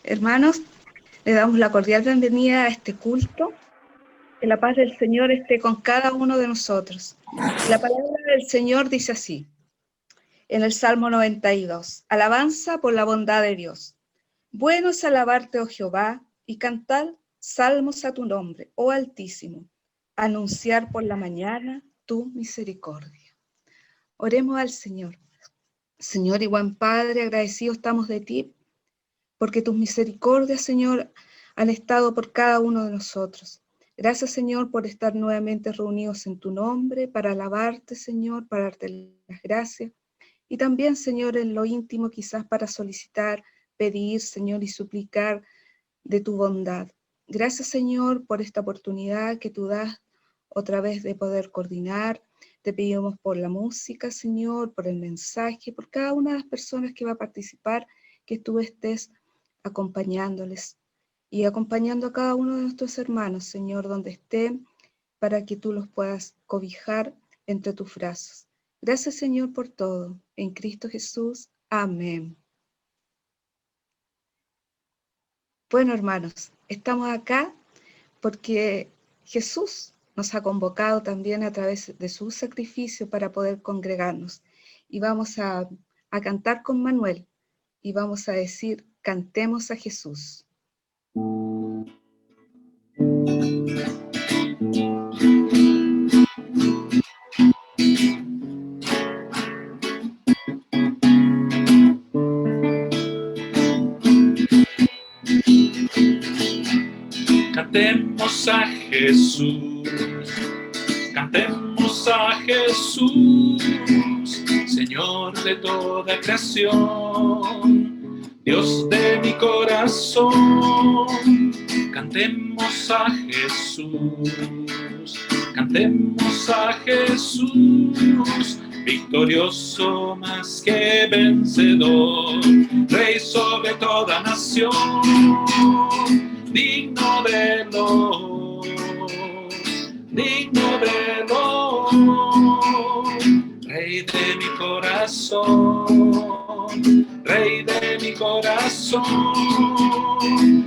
Hermanos, le damos la cordial bienvenida a este culto. Que la paz del Señor esté con cada uno de nosotros. La palabra del Señor dice así, en el Salmo 92, alabanza por la bondad de Dios. Bueno es alabarte, oh Jehová, y cantar salmos a tu nombre, oh Altísimo, anunciar por la mañana tu misericordia. Oremos al Señor. Señor y buen Padre, agradecidos estamos de ti, porque tus misericordias, Señor, han estado por cada uno de nosotros. Gracias, Señor, por estar nuevamente reunidos en tu nombre, para alabarte, Señor, para darte las gracias. Y también, Señor, en lo íntimo quizás para solicitar, pedir, Señor, y suplicar de tu bondad. Gracias, Señor, por esta oportunidad que tú das otra vez de poder coordinar. Te pedimos por la música, Señor, por el mensaje, por cada una de las personas que va a participar, que tú estés acompañándoles y acompañando a cada uno de nuestros hermanos, Señor, donde estén, para que tú los puedas cobijar entre tus brazos. Gracias, Señor, por todo. En Cristo Jesús. Amén. Bueno, hermanos, estamos acá porque Jesús nos ha convocado también a través de su sacrificio para poder congregarnos. Y vamos a cantar con Manuel y vamos a decir, cantemos a Jesús. Cantemos a Jesús, cantemos a Jesús, Señor de toda creación, Dios de mi corazón. Cantemos a Jesús, cantemos a Jesús, victorioso más que vencedor, Rey sobre toda nación, digno de los, Rey de mi corazón, Rey de mi corazón,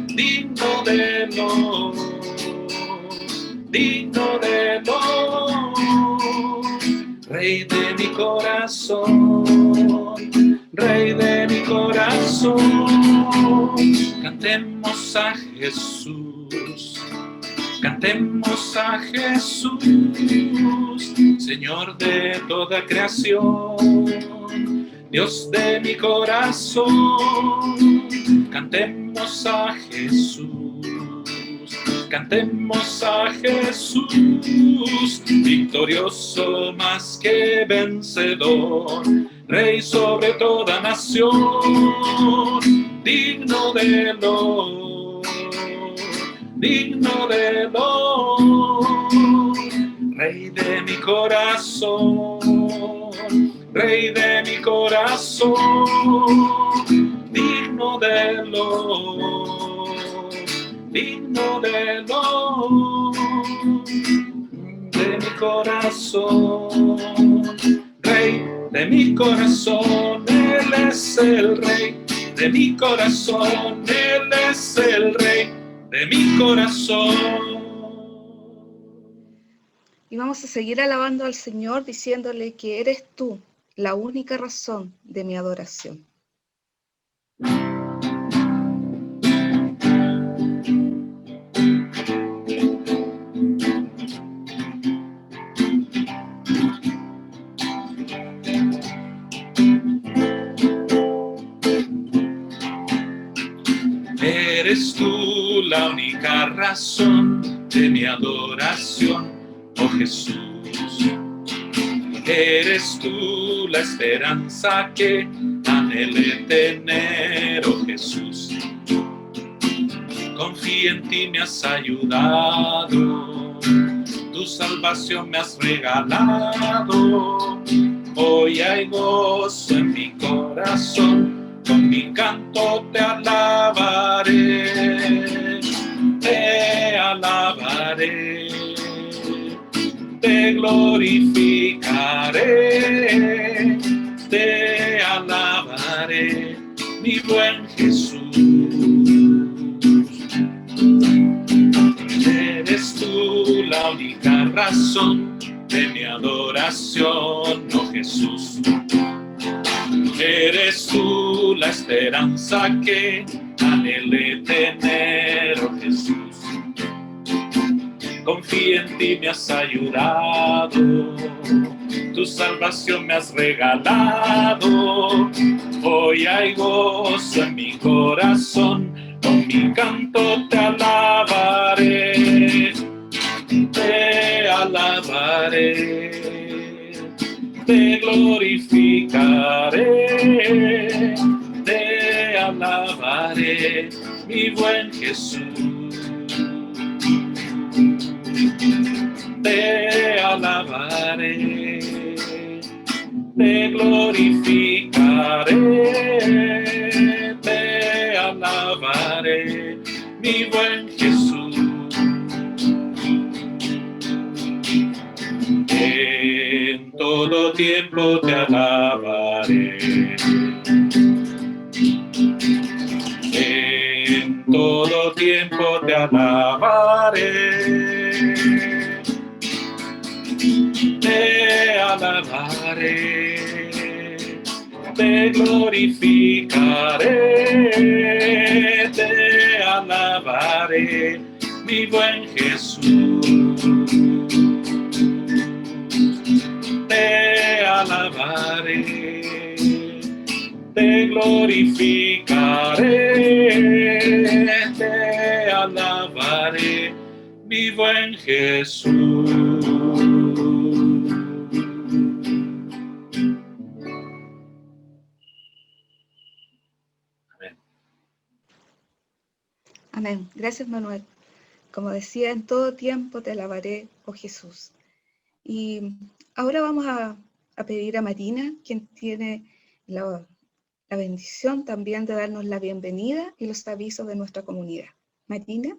digno de los, Rey de mi corazón, Rey de mi corazón. Cantemos a Jesús, cantemos a Jesús, Señor de toda creación, Dios de mi corazón. Cantemos a Jesús, cantemos a Jesús, victorioso más que vencedor, Rey sobre toda nación, digno de los, Rey de mi corazón, Rey de mi corazón, digno de los, de mi corazón, Rey de mi corazón, Él es el Rey de mi corazón, Él es el Rey de mi corazón. Y vamos a seguir alabando al Señor diciéndole que eres tú la única razón de mi adoración. Eres tú la única razón de mi adoración, oh Jesús. Eres tú la esperanza que anhelé tener, oh Jesús. Confío en ti, me has ayudado, tu salvación me has regalado. Hoy hay gozo en mi corazón, con mi canto te alabaré, te glorificaré, te alabaré, mi buen Jesús. razón de mi adoración, oh Jesús. Eres tú la esperanza que anhelé tener, oh Jesús. Confío en ti, me has ayudado, tu salvación me has regalado. Hoy hay gozo en mi corazón, con mi canto te alabaré, te glorificaré, te alabaré, mi buen Jesús. Te alabaré, te glorificaré, te alabaré, mi buen Jesús. En todo tiempo te alabaré, en todo tiempo te alabaré. Te alabaré, te glorificaré, te alabaré, mi buen Jesús. Te alabaré, te glorificaré, te alabaré, mi buen Jesús. Amén. Gracias, Manuel. Como decía, en todo tiempo te alabaré, oh Jesús. Y ahora vamos a pedir a Marina, quien tiene la bendición también de darnos la bienvenida y los avisos de nuestra comunidad. Marina.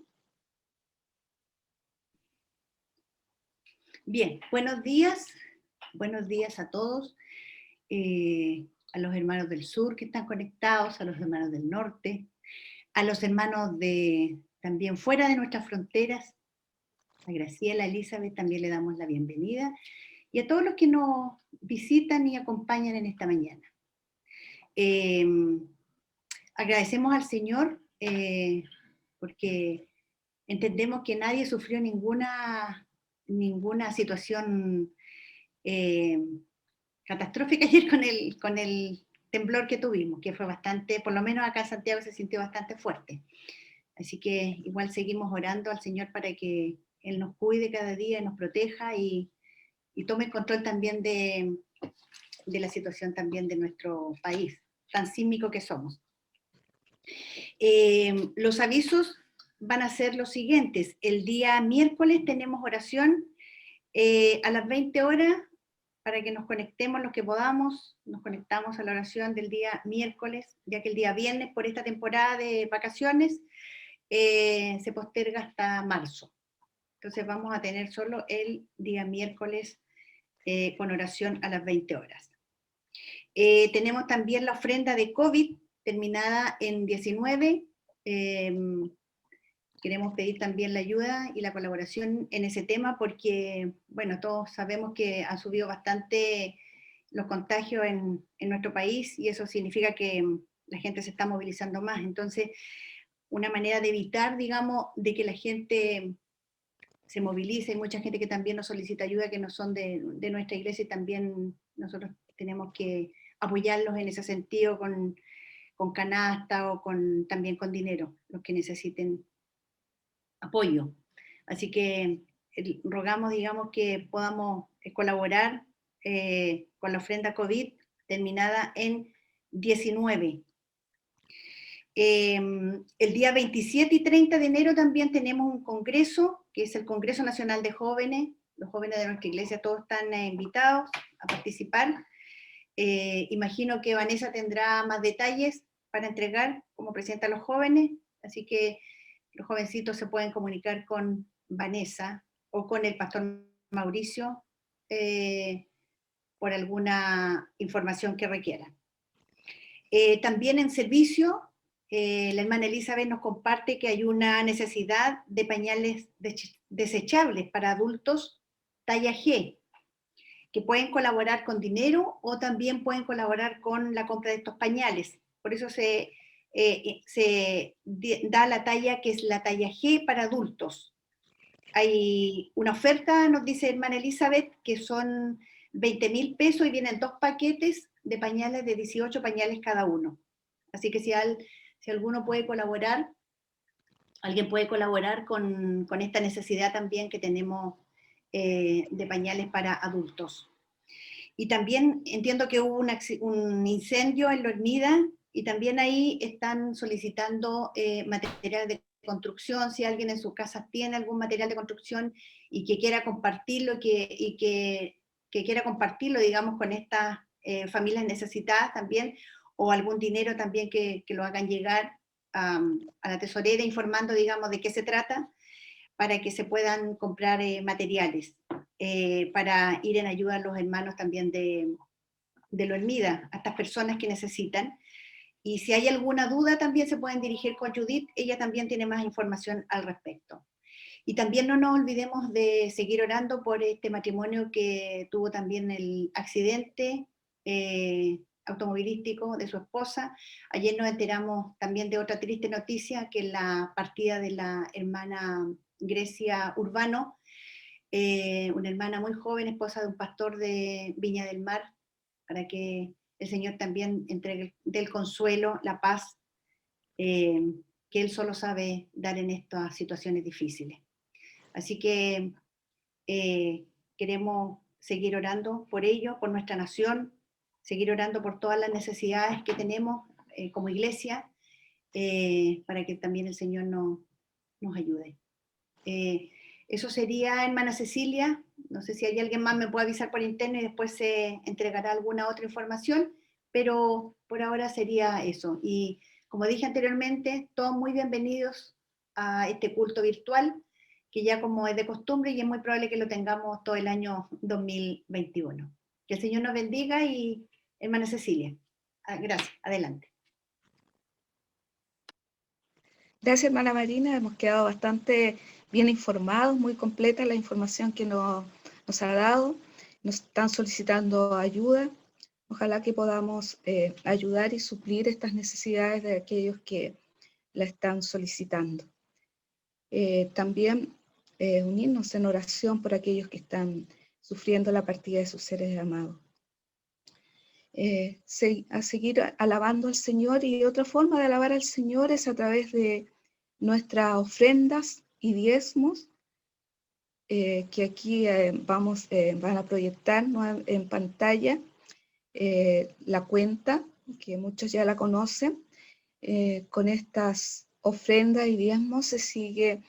Bien, buenos días a todos, a los hermanos del sur que están conectados, a los hermanos del norte, a los hermanos también fuera de nuestras fronteras, a Graciela, a Elizabeth también le damos la bienvenida, y a todos los que nos visitan y acompañan en esta mañana. Agradecemos al Señor porque entendemos que nadie sufrió ninguna situación catastrófica ayer con el temblor que tuvimos, que fue bastante, por lo menos acá en Santiago se sintió bastante fuerte. Así que igual seguimos orando al Señor para que Él nos cuide cada día, nos proteja y tome control también de la situación también de nuestro país, tan sísmico que somos. Los avisos van a ser los siguientes. El día miércoles tenemos oración a las 20 horas, para que nos conectemos los que podamos, nos conectamos a la oración del día miércoles, ya que el día viernes, por esta temporada de vacaciones, se posterga hasta marzo. Entonces vamos a tener solo el día miércoles con oración a las 20 horas. Tenemos también la ofrenda de COVID, terminada en 19. Queremos pedir también la ayuda y la colaboración en ese tema porque, bueno, todos sabemos que han subido bastante los contagios en nuestro país y eso significa que la gente se está movilizando más. Entonces, una manera de evitar, digamos, de que la gente se movilice, hay mucha gente que también nos solicita ayuda que no son de nuestra iglesia y también nosotros tenemos que apoyarlos en ese sentido con canasta o también con dinero, los que necesiten apoyo. Así que rogamos, digamos, que podamos colaborar con la ofrenda COVID terminada en 19. El día 27 y 30 de enero también tenemos un congreso, que es el Congreso Nacional de Jóvenes. Los jóvenes de nuestra iglesia todos están invitados a participar. Imagino que Vanessa tendrá más detalles para entregar como presidenta de los jóvenes, así que los jovencitos se pueden comunicar con Vanessa o con el pastor Mauricio por alguna información que requieran. También en servicio, la hermana Elizabeth nos comparte que hay una necesidad de pañales desechables para adultos talla G, que pueden colaborar con dinero o también pueden colaborar con la compra de estos pañales. Por eso se da la talla que es la talla G para adultos. Hay una oferta, nos dice hermana Elizabeth, que son 20.000 pesos y vienen 2 paquetes de pañales de 18 pañales cada uno. Así que si alguno puede colaborar, alguien puede colaborar con esta necesidad también que tenemos de pañales para adultos. Y también entiendo que hubo un incendio en La Hormida y también ahí están solicitando material de construcción. Si alguien en su casa tiene algún material de construcción y que quiera compartirlo, que quiera compartirlo, digamos, con estas familias necesitadas también, o algún dinero también que lo hagan llegar a la tesorera informando, digamos, de qué se trata, para que se puedan comprar materiales, para ir en ayuda a los hermanos también de La Hormida, a estas personas que necesitan. Y si hay alguna duda también se pueden dirigir con Judith, ella también tiene más información al respecto. Y también no nos olvidemos de seguir orando por este matrimonio que tuvo también el accidente automovilístico de su esposa. Ayer nos enteramos también de otra triste noticia, que la partida de la hermana Grecia Urbano, una hermana muy joven, esposa de un pastor de Viña del Mar, para que el Señor también entregue del consuelo, la paz, que Él solo sabe dar en estas situaciones difíciles. Así que queremos seguir orando por ello, por nuestra nación, seguir orando por todas las necesidades que tenemos como iglesia, para que también el Señor nos ayude. Eso sería, hermana Cecilia. No sé si hay alguien más, me puede avisar por interno y después se entregará alguna otra información, pero por ahora sería eso. Y como dije anteriormente, todos muy bienvenidos a este culto virtual, que ya como es de costumbre y es muy probable que lo tengamos todo el año 2021. Que el Señor nos bendiga y hermana Cecilia. Gracias, adelante. Gracias, hermana Marina. Hemos quedado bastante bien informados, muy completa la información que nos ha dado. Nos están solicitando ayuda. Ojalá que podamos ayudar y suplir estas necesidades de aquellos que la están solicitando. También unirnos en oración por aquellos que están sufriendo la partida de sus seres amados. A seguir alabando al Señor, y otra forma de alabar al Señor es a través de nuestras ofrendas y diezmos, que aquí van a proyectar en pantalla la cuenta, que muchos ya la conocen. Con estas ofrendas y diezmos se sigue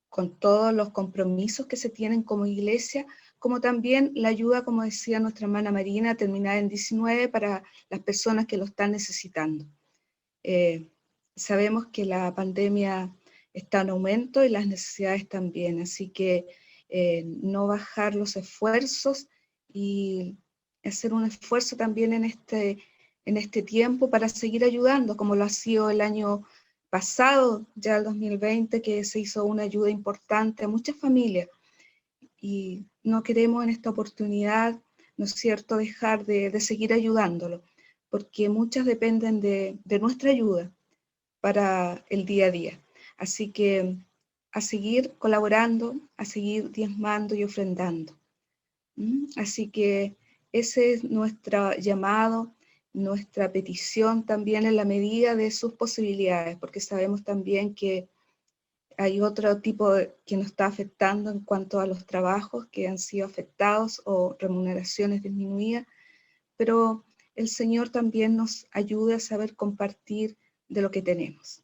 con todos los compromisos que se tienen como iglesia, como también la ayuda, como decía nuestra hermana Marina, terminada en 19 para las personas que lo están necesitando. Sabemos que la pandemia está en aumento y las necesidades también, así que no bajar los esfuerzos y hacer un esfuerzo también en este tiempo para seguir ayudando, como lo ha sido el año pasado, ya el 2020, que se hizo una ayuda importante a muchas familias. Y no queremos en esta oportunidad, ¿no es cierto?, dejar de seguir ayudándolo, porque muchas dependen de nuestra ayuda para el día a día. Así que a seguir colaborando, a seguir diezmando y ofrendando. Así que ese es nuestro llamado, nuestra petición también en la medida de sus posibilidades, porque sabemos también que hay otro tipo que nos está afectando en cuanto a los trabajos que han sido afectados o remuneraciones disminuidas, pero el Señor también nos ayuda a saber compartir de lo que tenemos.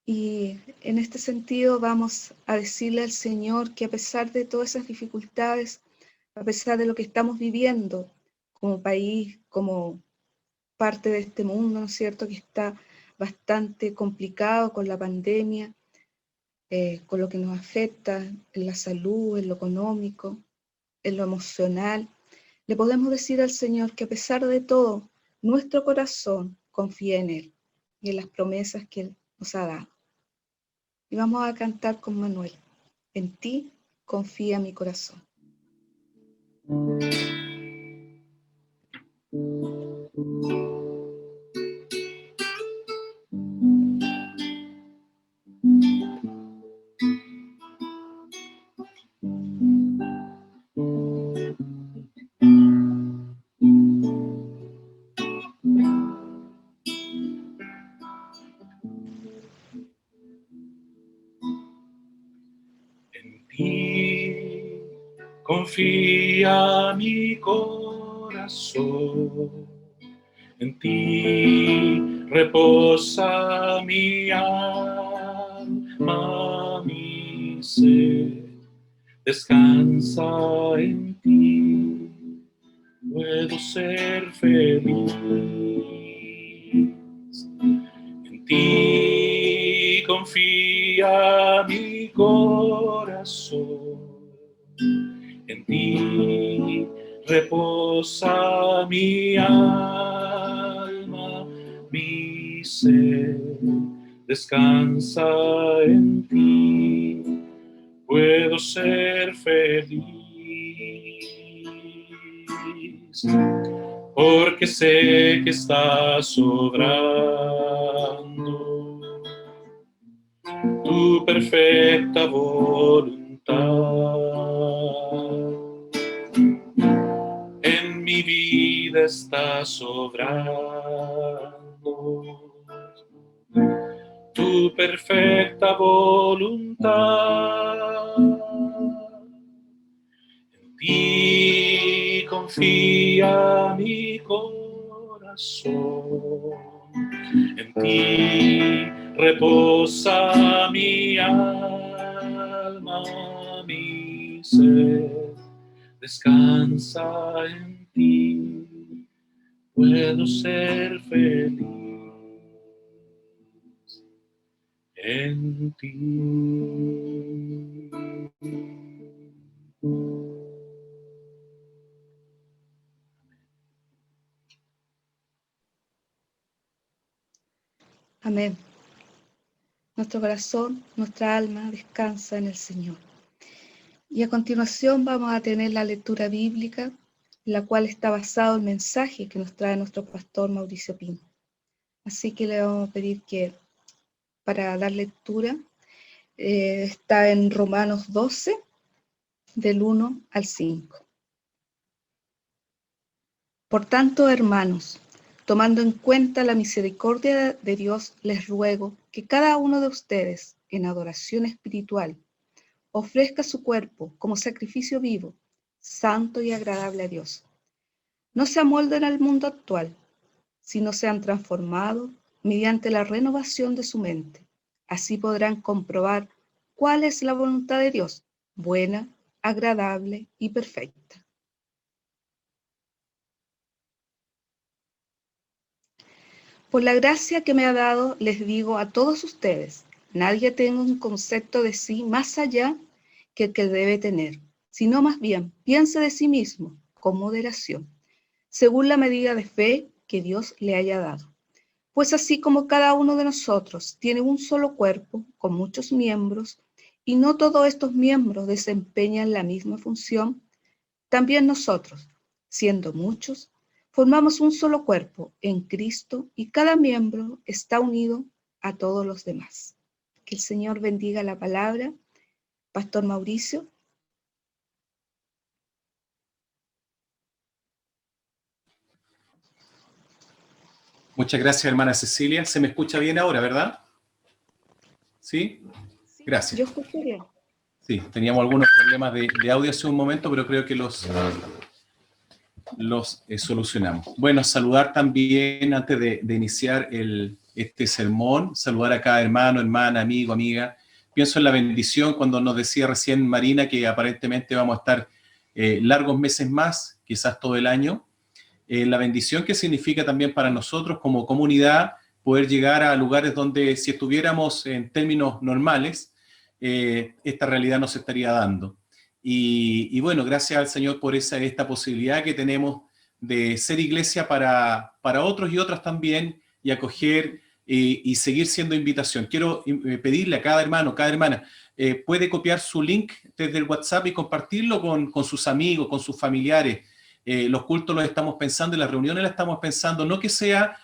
Y en este sentido vamos a decirle al Señor que a pesar de todas esas dificultades, a pesar de lo que estamos viviendo como país, como parte de este mundo, ¿no es cierto?, que está bastante complicado con la pandemia, con lo que nos afecta en la salud, en lo económico, en lo emocional, le podemos decir al Señor que a pesar de todo, nuestro corazón confía en Él y en las promesas que Él nos ha dado. Y vamos a cantar con Manuel En ti confía mi corazón. En ti confía mi corazón, en ti reposa mi alma, mi ser, descansa en ti, puedo ser feliz. En ti confía mi corazón, en ti reposa mi alma, mi ser, descansa en ti, puedo ser feliz. Porque sé que estás obrando tu perfecta voluntad. En mi vida estás obrando tu perfecta voluntad. En ti confía mi corazón, en ti reposa mi alma, mi ser, descansa en ti, puedo ser feliz en ti. Amén. Nuestro corazón, nuestra alma descansa en el Señor. Y a continuación vamos a tener la lectura bíblica, en la cual está basado el mensaje que nos trae nuestro pastor Mauricio Pino. Así que le vamos a pedir que, para dar lectura, está en Romanos 12, del 1 al 5. Por tanto, hermanos, tomando en cuenta la misericordia de Dios, les ruego que cada uno de ustedes, en adoración espiritual, ofrezca su cuerpo como sacrificio vivo, santo y agradable a Dios. No se amolden al mundo actual, sino sean transformados mediante la renovación de su mente. Así podrán comprobar cuál es la voluntad de Dios, buena, agradable y perfecta. Por la gracia que me ha dado, les digo a todos ustedes, nadie tenga un concepto de sí más allá que el que debe tener, sino más bien piense de sí mismo con moderación, según la medida de fe que Dios le haya dado. Pues así como cada uno de nosotros tiene un solo cuerpo con muchos miembros, y no todos estos miembros desempeñan la misma función, también nosotros, siendo muchos, formamos un solo cuerpo en Cristo y cada miembro está unido a todos los demás. Que el Señor bendiga la palabra. Pastor Mauricio. Muchas gracias, hermana Cecilia. Se me escucha bien ahora, ¿verdad? ¿Sí? Gracias. Yo escucho bien. Sí, teníamos algunos problemas de audio hace un momento, pero creo que los solucionamos. Bueno, saludar también, antes de iniciar este sermón, saludar a cada hermano, hermana, amigo, amiga. Pienso en la bendición cuando nos decía recién Marina que aparentemente vamos a estar largos meses más, quizás todo el año. La bendición que significa también para nosotros como comunidad poder llegar a lugares donde, si estuviéramos en términos normales, esta realidad no se estaría dando. Y bueno, gracias al Señor por esta posibilidad que tenemos de ser iglesia para otros y otras también, y acoger y seguir siendo invitación. Quiero pedirle a cada hermano, cada hermana, puede copiar su link desde el WhatsApp y compartirlo con sus amigos, con sus familiares. Los cultos los estamos pensando y las reuniones las estamos pensando, no que sea,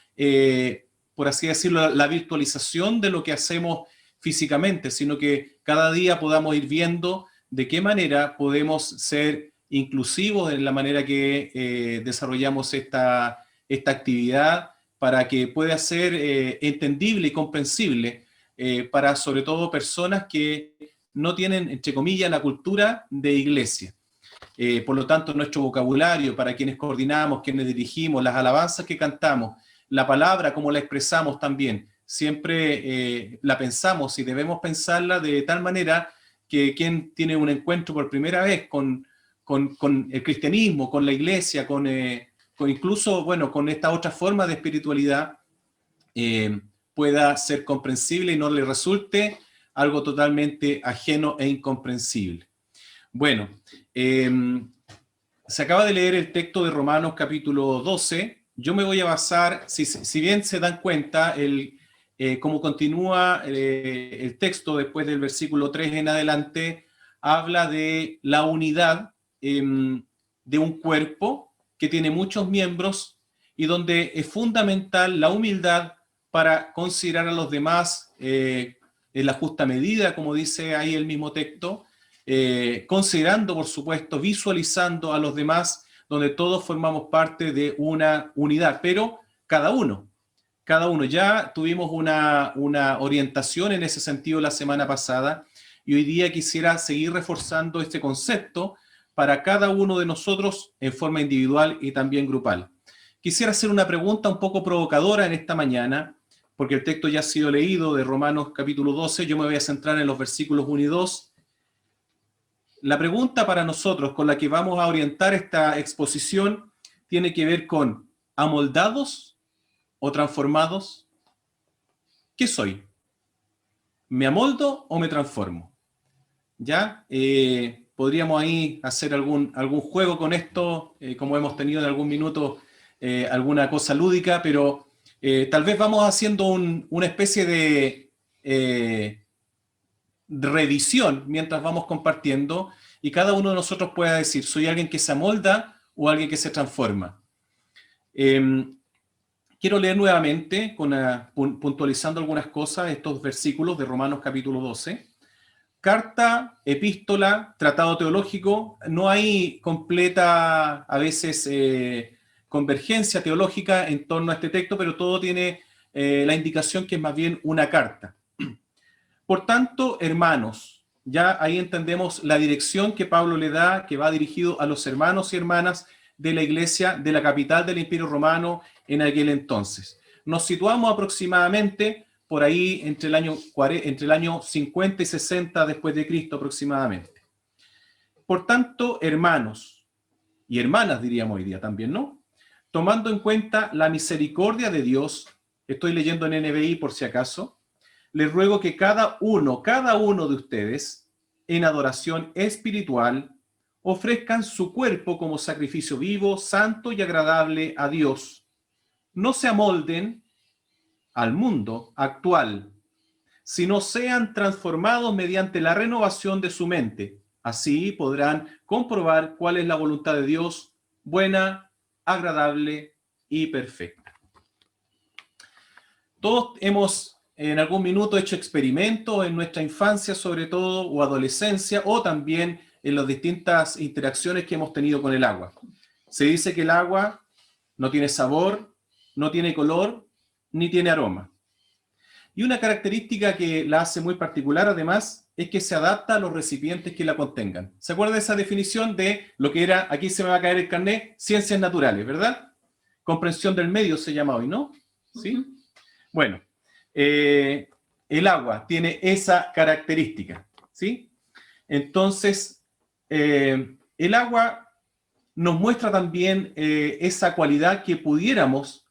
por así decirlo, la virtualización de lo que hacemos físicamente, sino que cada día podamos ir viendo de qué manera podemos ser inclusivos en la manera que desarrollamos esta actividad para que pueda ser entendible y comprensible para sobre todo personas que no tienen, entre comillas, la cultura de iglesia. Por lo tanto, nuestro vocabulario, para quienes coordinamos, quienes dirigimos, las alabanzas que cantamos, la palabra, como la expresamos también, siempre la pensamos y debemos pensarla de tal manera que quien tiene un encuentro por primera vez con el cristianismo, con la iglesia, con incluso, bueno, con esta otra forma de espiritualidad, pueda ser comprensible y no le resulte algo totalmente ajeno e incomprensible. Bueno, se acaba de leer el texto de Romanos capítulo 12. Yo me voy a basar, si bien se dan cuenta, cómo continúa el texto después del versículo 3 en adelante, habla de la unidad de un cuerpo que tiene muchos miembros y donde es fundamental la humildad para considerar a los demás en la justa medida, como dice ahí el mismo texto, considerando, por supuesto, visualizando a los demás, donde todos formamos parte de una unidad, pero cada uno. Ya tuvimos una orientación en ese sentido la semana pasada y hoy día quisiera seguir reforzando este concepto para cada uno de nosotros en forma individual y también grupal. Quisiera hacer una pregunta un poco provocadora en esta mañana, porque el texto ya ha sido leído de Romanos capítulo 12, yo me voy a centrar en los versículos 1 y 2. La pregunta para nosotros con la que vamos a orientar esta exposición tiene que ver con ¿amoldados o transformados? ¿Qué soy? ¿Me amoldo o me transformo? ¿Ya? Podríamos ahí hacer algún juego con esto, como hemos tenido en algún minuto alguna cosa lúdica, pero tal vez vamos haciendo una especie de revisión mientras vamos compartiendo y cada uno de nosotros pueda decir, ¿soy alguien que se amolda o alguien que se transforma? Quiero leer nuevamente, puntualizando algunas cosas, estos versículos de Romanos capítulo 12. Carta, epístola, tratado teológico, no hay completa, a veces, convergencia teológica en torno a este texto, pero todo tiene la indicación que es más bien una carta. Por tanto, hermanos, ya ahí entendemos la dirección que Pablo le da, que va dirigido a los hermanos y hermanas de la iglesia de la capital del Imperio Romano en aquel entonces. Nos situamos aproximadamente por ahí entre el año 50 y 60 después de Cristo aproximadamente. Por tanto, hermanos y hermanas diríamos hoy día también, ¿no? Tomando en cuenta la misericordia de Dios, estoy leyendo en NBI por si acaso, les ruego que cada uno de ustedes, en adoración espiritual, ofrezcan su cuerpo como sacrificio vivo, santo y agradable a Dios. No se amolden al mundo actual, sino sean transformados mediante la renovación de su mente. Así podrán comprobar cuál es la voluntad de Dios, buena, agradable y perfecta. Todos hemos en algún minuto hecho experimentos en nuestra infancia sobre todo, o adolescencia, o también en las distintas interacciones que hemos tenido con el agua. Se dice que el agua no tiene sabor, no tiene color, ni tiene aroma. Y una característica que la hace muy particular, además, es que se adapta a los recipientes que la contengan. ¿Se acuerda de esa definición de lo que era, aquí se me va a caer el carnet, ciencias naturales, ¿verdad? Comprensión del medio se llama hoy, ¿no? ¿Sí? Bueno, el agua tiene esa característica, ¿sí? Entonces, el agua nos muestra también esa cualidad que pudiéramos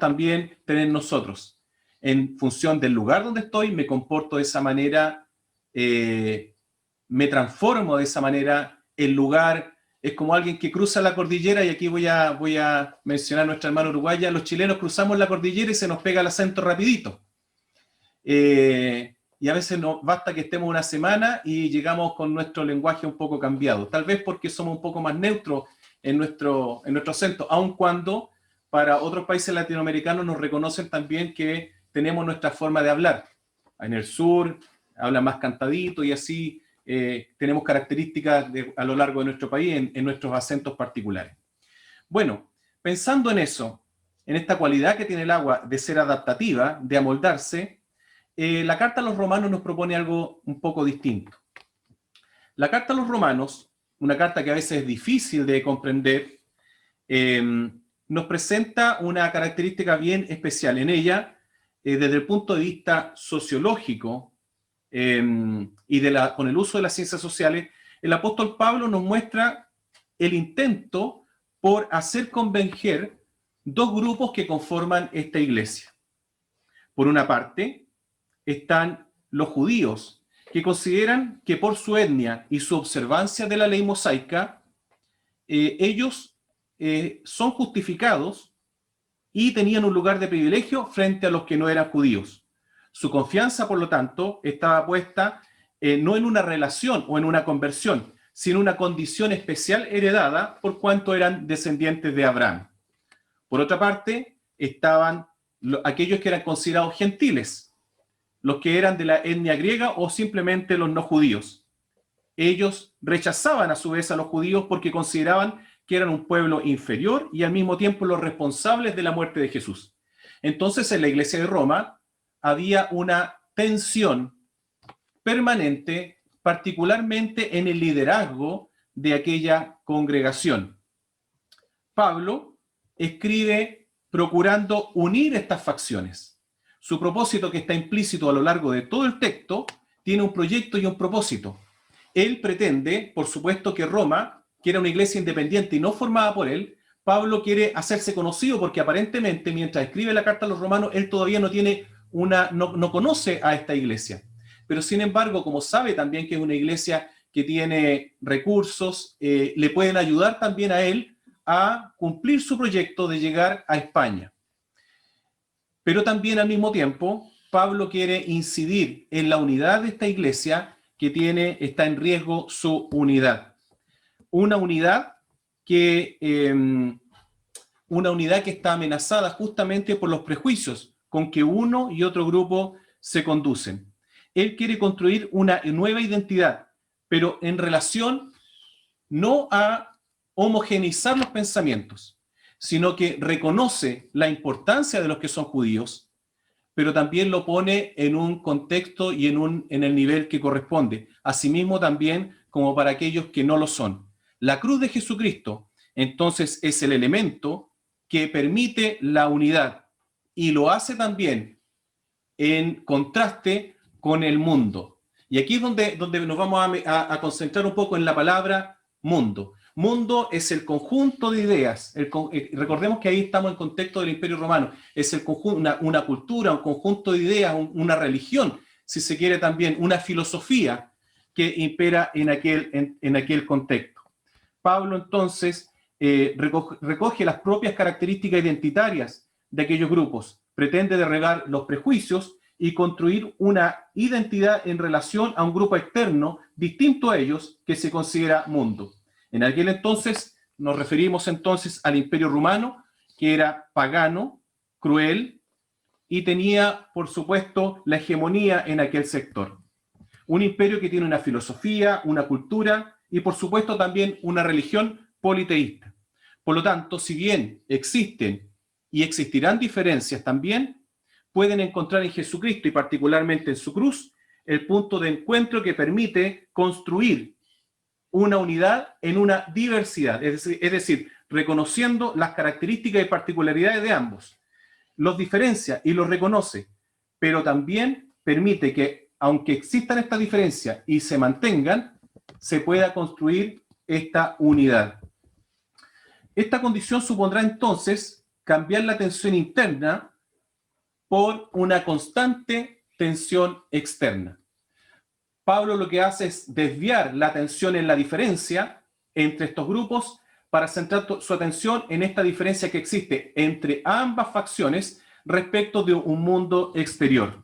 también tener nosotros. En función del lugar donde estoy, me comporto de esa manera, me transformo de esa manera, el lugar es como alguien que cruza la cordillera, y aquí voy a mencionar a nuestra hermana uruguaya. Los chilenos cruzamos la cordillera y se nos pega el acento rapidito. Y a veces no basta que estemos una semana y llegamos con nuestro lenguaje un poco cambiado. Tal vez porque somos un poco más neutros en nuestro acento, aun cuando para otros países latinoamericanos nos reconocen también que tenemos nuestra forma de hablar. En el sur habla más cantadito y así tenemos características a lo largo de nuestro país en nuestros acentos particulares. Bueno, pensando en eso, en esta cualidad que tiene el agua de ser adaptativa, de amoldarse, la Carta a los Romanos nos propone algo un poco distinto. La Carta a los Romanos, una carta que a veces es difícil de comprender, nos presenta una característica bien especial. En ella, desde el punto de vista sociológico y con el uso de las ciencias sociales, el apóstol Pablo nos muestra el intento por hacer converger dos grupos que conforman esta iglesia. Por una parte, están los judíos, que consideran que por su etnia y su observancia de la ley mosaica, ellos son justificados y tenían un lugar de privilegio frente a los que no eran judíos. Su confianza, por lo tanto, estaba puesta no en una relación o en una conversión, sino en una condición especial heredada por cuanto eran descendientes de Abraham. Por otra parte, estaban aquellos que eran considerados gentiles, los que eran de la etnia griega o simplemente los no judíos. Ellos rechazaban a su vez a los judíos porque consideraban que eran un pueblo inferior y al mismo tiempo los responsables de la muerte de Jesús. Entonces, en la iglesia de Roma había una tensión permanente, particularmente en el liderazgo de aquella congregación. Pablo escribe procurando unir estas facciones. Su propósito, que está implícito a lo largo de todo el texto, tiene un proyecto y un propósito. Él pretende, por supuesto, que Roma, que era una iglesia independiente y no formada por él, Pablo quiere hacerse conocido porque aparentemente, mientras escribe la carta a los romanos, él todavía no conoce a esta iglesia. Pero sin embargo, como sabe también que es una iglesia que tiene recursos, le pueden ayudar también a él a cumplir su proyecto de llegar a España. Pero también al mismo tiempo, Pablo quiere incidir en la unidad de esta iglesia que está en riesgo su unidad. Una unidad que está amenazada justamente por los prejuicios con que uno y otro grupo se conducen. Él quiere construir una nueva identidad, pero en relación no a homogeneizar los pensamientos, sino que reconoce la importancia de los que son judíos, pero también lo pone en un contexto y en el nivel que corresponde, asimismo también como para aquellos que no lo son. La cruz de Jesucristo, entonces, es el elemento que permite la unidad y lo hace también en contraste con el mundo. Y aquí es donde nos vamos a concentrar un poco en la palabra mundo. Mundo es el conjunto de ideas. Recordemos que ahí estamos en contexto del Imperio Romano. Es el conjunto, una cultura, un conjunto de ideas, una religión, si se quiere también, una filosofía que impera en aquel contexto. Pablo entonces recoge las propias características identitarias de aquellos grupos, pretende derribar los prejuicios y construir una identidad en relación a un grupo externo distinto a ellos que se considera mundo. En aquel entonces nos referimos entonces al Imperio Romano, que era pagano, cruel y tenía, por supuesto, la hegemonía en aquel sector. Un imperio que tiene una filosofía, una cultura y, por supuesto, también una religión politeísta. Por lo tanto, si bien existen y existirán diferencias también, pueden encontrar en Jesucristo y particularmente en su cruz el punto de encuentro que permite construir una unidad en una diversidad, es decir, reconociendo las características y particularidades de ambos. Los diferencia y los reconoce, pero también permite que, aunque existan estas diferencias y se mantengan, se pueda construir esta unidad. Esta condición supondrá entonces cambiar la tensión interna por una constante tensión externa. Pablo lo que hace es desviar la atención en la diferencia entre estos grupos para centrar su atención en esta diferencia que existe entre ambas facciones respecto de un mundo exterior.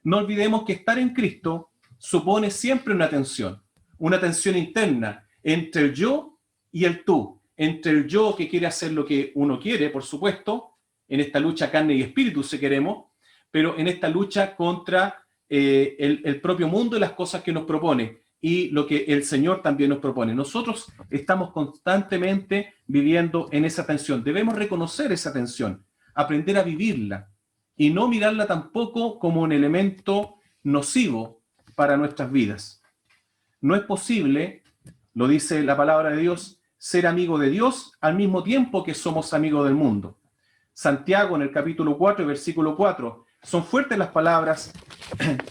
No olvidemos que estar en Cristo supone siempre una tensión interna entre el yo y el tú, entre el yo que quiere hacer lo que uno quiere, por supuesto, en esta lucha carne y espíritu, si queremos, pero en esta lucha contra el propio mundo y las cosas que nos propone, y lo que el Señor también nos propone. Nosotros estamos constantemente viviendo en esa tensión. Debemos reconocer esa tensión, aprender a vivirla, y no mirarla tampoco como un elemento nocivo para nuestras vidas. No es posible, lo dice la palabra de Dios, ser amigo de Dios al mismo tiempo que somos amigos del mundo. Santiago, en el capítulo 4, versículo 4, son fuertes las palabras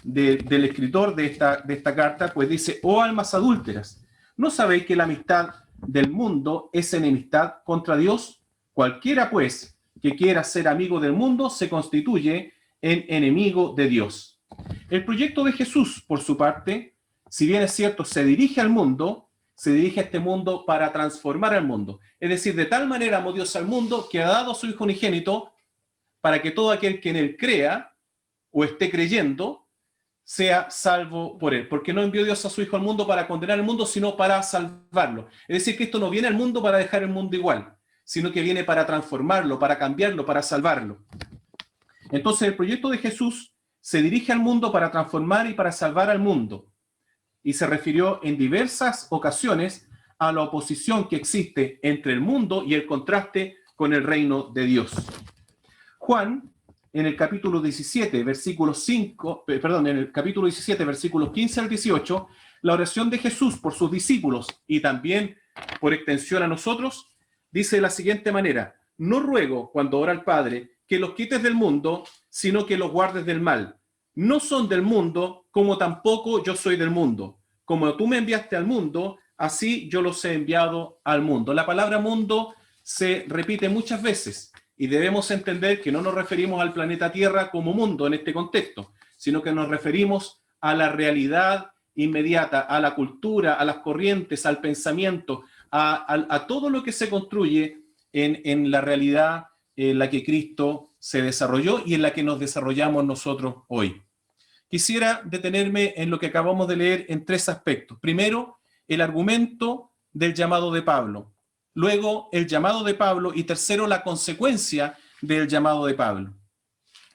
del escritor de esta carta, pues dice: oh almas adúlteras, ¿no sabéis que la amistad del mundo es enemistad contra Dios? Cualquiera, pues, que quiera ser amigo del mundo se constituye en enemigo de Dios. El proyecto de Jesús, por su parte, si bien es cierto, se dirige al mundo, se dirige a este mundo para transformar al mundo. Es decir, de tal manera amó Dios al mundo que ha dado a su Hijo unigénito para que todo aquel que en él crea o esté creyendo sea salvo por él. Porque no envió Dios a su Hijo al mundo para condenar al mundo, sino para salvarlo. Es decir, que esto no viene al mundo para dejar el mundo igual, sino que viene para transformarlo, para cambiarlo, para salvarlo. Entonces el proyecto de Jesús se dirige al mundo para transformar y para salvar al mundo. Y se refirió en diversas ocasiones a la oposición que existe entre el mundo y el contraste con el reino de Dios. Juan, en el capítulo 17, versículos 15 al 18, la oración de Jesús por sus discípulos y también por extensión a nosotros, dice de la siguiente manera: no ruego, cuando ora al Padre, que los quites del mundo, sino que los guardes del mal. No son del mundo, como tampoco yo soy del mundo. Como tú me enviaste al mundo, así yo los he enviado al mundo. La palabra mundo se repite muchas veces y debemos entender que no nos referimos al planeta Tierra como mundo en este contexto, sino que nos referimos a la realidad inmediata, a la cultura, a las corrientes, al pensamiento, a todo lo que se construye en la realidad en la que Cristo se desarrolló y en la que nos desarrollamos nosotros hoy. Quisiera detenerme en lo que acabamos de leer en tres aspectos. Primero, el argumento del llamado de Pablo. Luego, el llamado de Pablo. Y tercero, la consecuencia del llamado de Pablo.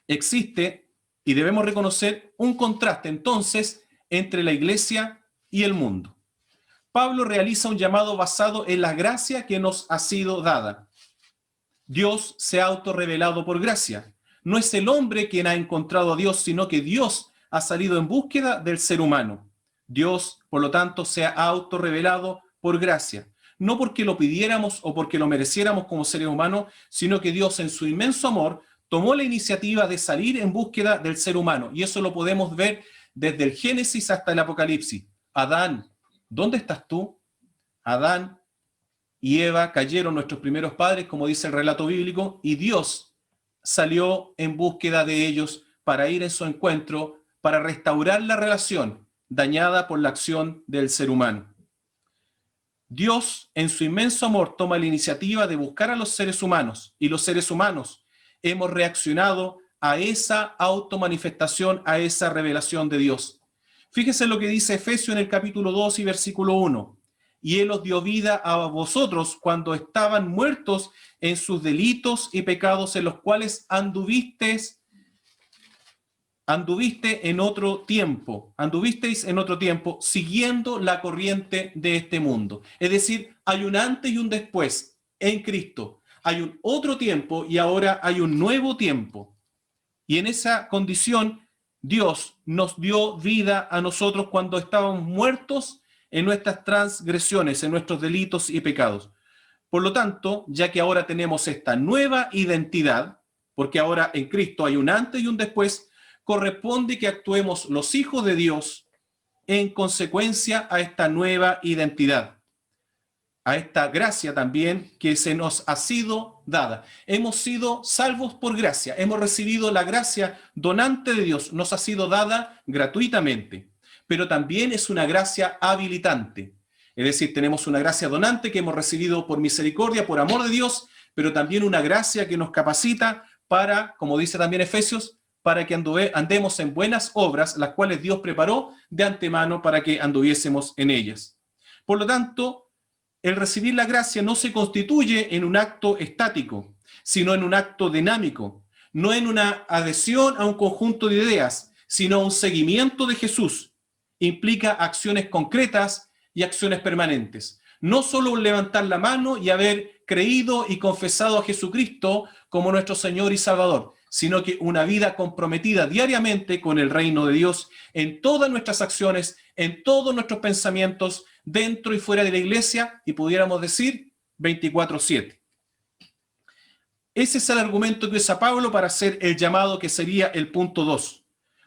Existe, y debemos reconocer, un contraste entonces entre la iglesia y el mundo. Pablo realiza un llamado basado en la gracia que nos ha sido dada. Dios se ha autorrevelado por gracia. No es el hombre quien ha encontrado a Dios, sino que Dios ha salido en búsqueda del ser humano. Dios, por lo tanto, se ha autorrevelado por gracia. No porque lo pidiéramos o porque lo mereciéramos como seres humanos, sino que Dios, en su inmenso amor, tomó la iniciativa de salir en búsqueda del ser humano. Y eso lo podemos ver desde el Génesis hasta el Apocalipsis. Adán, ¿dónde estás tú? Adán y Eva cayeron, nuestros primeros padres, como dice el relato bíblico, y Dios salió en búsqueda de ellos para ir en su encuentro, para restaurar la relación dañada por la acción del ser humano. Dios, en su inmenso amor, toma la iniciativa de buscar a los seres humanos, y los seres humanos hemos reaccionado a esa automanifestación, a esa revelación de Dios. Fíjese lo que dice Efesios en el capítulo 2 y versículo 1. Y Él os dio vida a vosotros cuando estaban muertos en sus delitos y pecados, en los cuales anduvisteis en otro tiempo, siguiendo la corriente de este mundo. Es decir, hay un antes y un después en Cristo. Hay un otro tiempo y ahora hay un nuevo tiempo. Y en esa condición, Dios nos dio vida a nosotros cuando estábamos muertos en nuestras transgresiones, en nuestros delitos y pecados. Por lo tanto, ya que ahora tenemos esta nueva identidad, porque ahora en Cristo hay un antes y un después, corresponde que actuemos los hijos de Dios en consecuencia a esta nueva identidad, a esta gracia también que se nos ha sido dada. Hemos sido salvos por gracia, hemos recibido la gracia donante de Dios, nos ha sido dada gratuitamente, pero también es una gracia habilitante. Es decir, tenemos una gracia donante que hemos recibido por misericordia, por amor de Dios, pero también una gracia que nos capacita para, como dice también Efesios, para que andemos en buenas obras, las cuales Dios preparó de antemano para que anduviésemos en ellas. Por lo tanto, el recibir la gracia no se constituye en un acto estático, sino en un acto dinámico, no en una adhesión a un conjunto de ideas, sino un seguimiento de Jesús. Implica acciones concretas y acciones permanentes. No solo un levantar la mano y haber creído y confesado a Jesucristo como nuestro Señor y Salvador, sino que una vida comprometida diariamente con el reino de Dios en todas nuestras acciones, en todos nuestros pensamientos, dentro y fuera de la iglesia, y pudiéramos decir 24/7. Ese es el argumento que usa Pablo para hacer el llamado que sería el punto 2.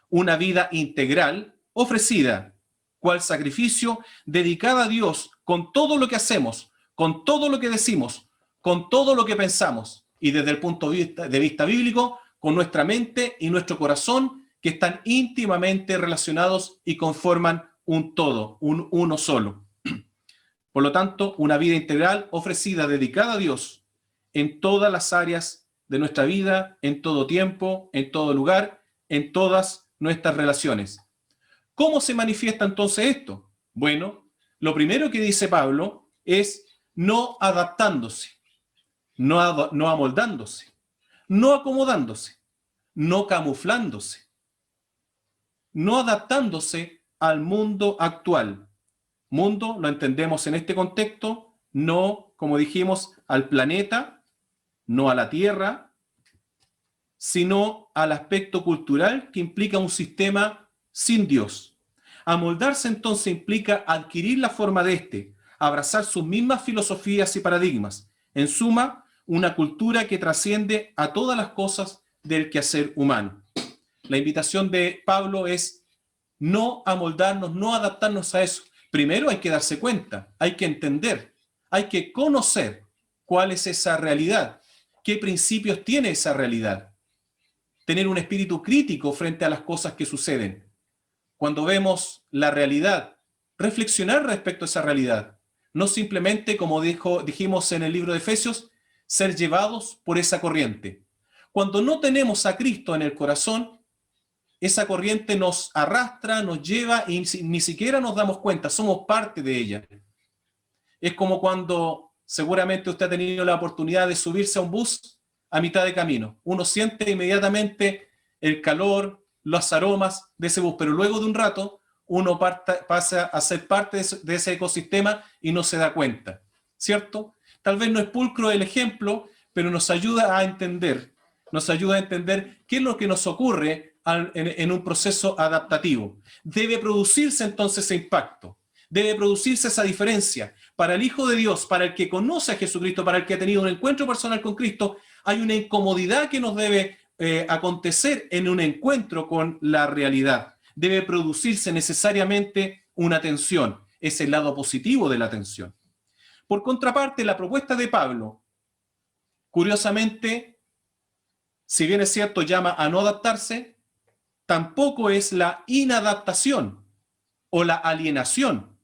Una vida integral, ofrecida, cual sacrificio, dedicada a Dios con todo lo que hacemos, con todo lo que decimos, con todo lo que pensamos, y desde el punto de vista bíblico, con nuestra mente y nuestro corazón, que están íntimamente relacionados y conforman un todo, un uno solo. Por lo tanto, una vida integral ofrecida, dedicada a Dios en todas las áreas de nuestra vida, en todo tiempo, en todo lugar, en todas nuestras relaciones. ¿Cómo se manifiesta entonces esto? Bueno, lo primero que dice Pablo es no adaptándose, no amoldándose, no acomodándose, no camuflándose, no adaptándose al mundo actual. Mundo lo entendemos en este contexto, no, como dijimos, al planeta, no a la Tierra, sino al aspecto cultural que implica un sistema sin Dios. Amoldarse entonces implica adquirir la forma de este, abrazar sus mismas filosofías y paradigmas. En suma, una cultura que trasciende a todas las cosas del quehacer humano. La invitación de Pablo es no amoldarnos, no adaptarnos a eso. Primero hay que darse cuenta, hay que entender, hay que conocer cuál es esa realidad, qué principios tiene esa realidad. Tener un espíritu crítico frente a las cosas que suceden. Cuando vemos la realidad, reflexionar respecto a esa realidad. No simplemente, como dijimos en el libro de Efesios, ser llevados por esa corriente. Cuando no tenemos a Cristo en el corazón, esa corriente nos arrastra, nos lleva y ni siquiera nos damos cuenta, somos parte de ella. Es como cuando seguramente usted ha tenido la oportunidad de subirse a un bus a mitad de camino. Uno siente inmediatamente el calor, los aromas de ese bus, pero luego de un rato uno pasa a ser parte de ese ecosistema y no se da cuenta, ¿cierto? Tal vez no es pulcro el ejemplo, pero nos ayuda a entender qué es lo que nos ocurre en un proceso adaptativo. Debe producirse entonces ese impacto, debe producirse esa diferencia. Para el Hijo de Dios, para el que conoce a Jesucristo, para el que ha tenido un encuentro personal con Cristo, hay una incomodidad que nos debe acontecer en un encuentro con la realidad. Debe producirse necesariamente una tensión. Es el lado positivo de la tensión. Por contraparte, la propuesta de Pablo, curiosamente, si bien es cierto, llama a no adaptarse, tampoco es la inadaptación o la alienación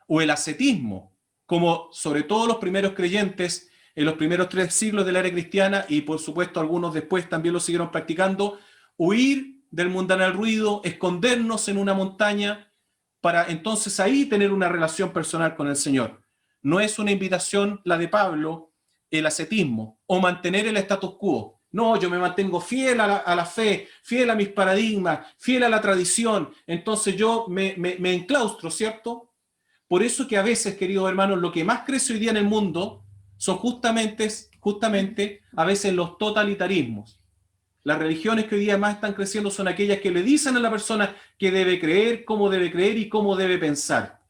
o el ascetismo, como sobre todo los primeros creyentes en los primeros 3 siglos de la era cristiana, y por supuesto algunos después también lo siguieron practicando, huir del mundanal ruido, escondernos en una montaña para entonces ahí tener una relación personal con el Señor. No es una invitación la de Pablo, el ascetismo, o mantener el status quo. No, yo me mantengo fiel a la fe, fiel a mis paradigmas, fiel a la tradición, entonces yo me enclaustro, ¿cierto? Por eso que a veces, queridos hermanos, lo que más crece hoy día en el mundo son justamente a veces los totalitarismos. Las religiones que hoy día más están creciendo son aquellas que le dicen a la persona qué debe creer, cómo debe creer y cómo debe pensar.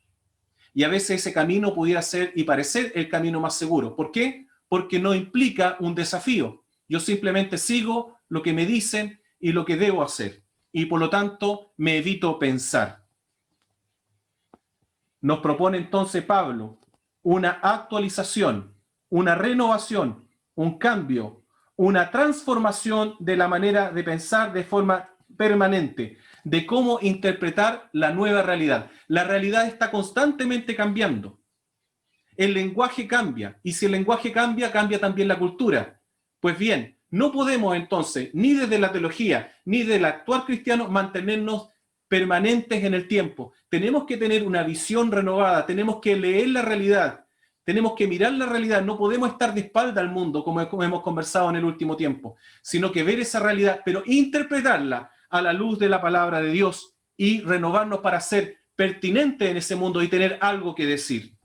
Y a veces ese camino pudiera ser y parecer el camino más seguro. ¿Por qué? Porque no implica un desafío. Yo simplemente sigo lo que me dicen y lo que debo hacer. Y por lo tanto me evito pensar. Nos propone entonces Pablo una actualización, una renovación, un cambio, una transformación de la manera de pensar de forma permanente, de cómo interpretar la nueva realidad. La realidad está constantemente cambiando. El lenguaje cambia, y si el lenguaje cambia, cambia también la cultura. Pues bien, no podemos entonces, ni desde la teología, ni del actuar cristiano, mantenernos permanentes en el tiempo. Tenemos que tener una visión renovada, tenemos que leer la realidad, tenemos que mirar la realidad, no podemos estar de espalda al mundo, como hemos conversado en el último tiempo, sino que ver esa realidad, pero interpretarla a la luz de la palabra de Dios y renovarnos para ser pertinentes en ese mundo y tener algo que decir.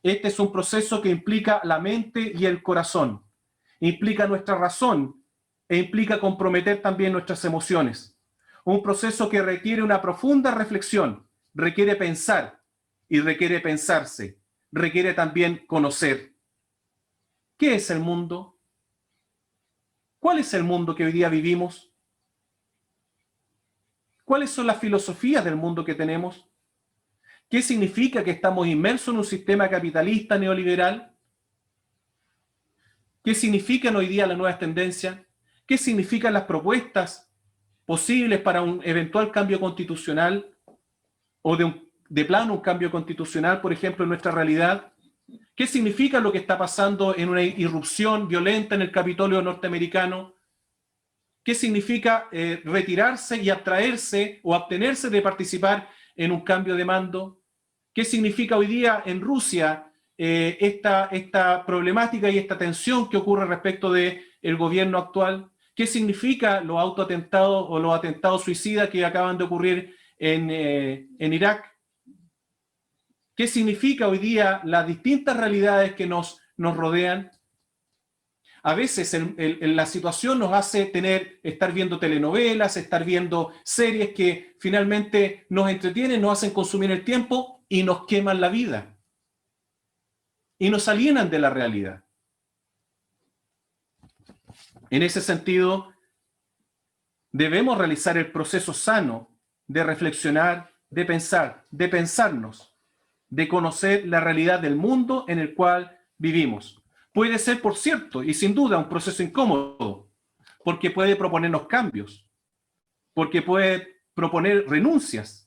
Este es un proceso que implica la mente y el corazón, implica nuestra razón e implica comprometer también nuestras emociones. Un proceso que requiere una profunda reflexión, requiere pensar y requiere pensarse, requiere también conocer. ¿Qué es el mundo? ¿Cuál es el mundo que hoy día vivimos? ¿Cuáles son las filosofías del mundo que tenemos? ¿Qué significa que estamos inmersos en un sistema capitalista neoliberal? ¿Qué significan hoy día las nuevas tendencias? ¿Qué significan las propuestas posibles para un eventual cambio constitucional o de plano un cambio constitucional, por ejemplo, en nuestra realidad? ¿Qué significa lo que está pasando en una irrupción violenta en el Capitolio norteamericano? ¿Qué significa retirarse y abstraerse o abstenerse de participar en un cambio de mando? ¿Qué significa hoy día en Rusia esta problemática y esta tensión que ocurre respecto del gobierno actual? ¿Qué significa los autoatentados o los atentados suicidas que acaban de ocurrir en Irak? ¿Qué significa hoy día las distintas realidades que nos rodean? A veces la situación nos hace estar viendo telenovelas, estar viendo series que finalmente nos entretienen, nos hacen consumir el tiempo y nos queman la vida. Y nos alienan de la realidad. En ese sentido, debemos realizar el proceso sano de reflexionar, de pensar, de pensarnos, de conocer la realidad del mundo en el cual vivimos. Puede ser, por cierto, y sin duda, un proceso incómodo, porque puede proponernos cambios, porque puede proponer renuncias,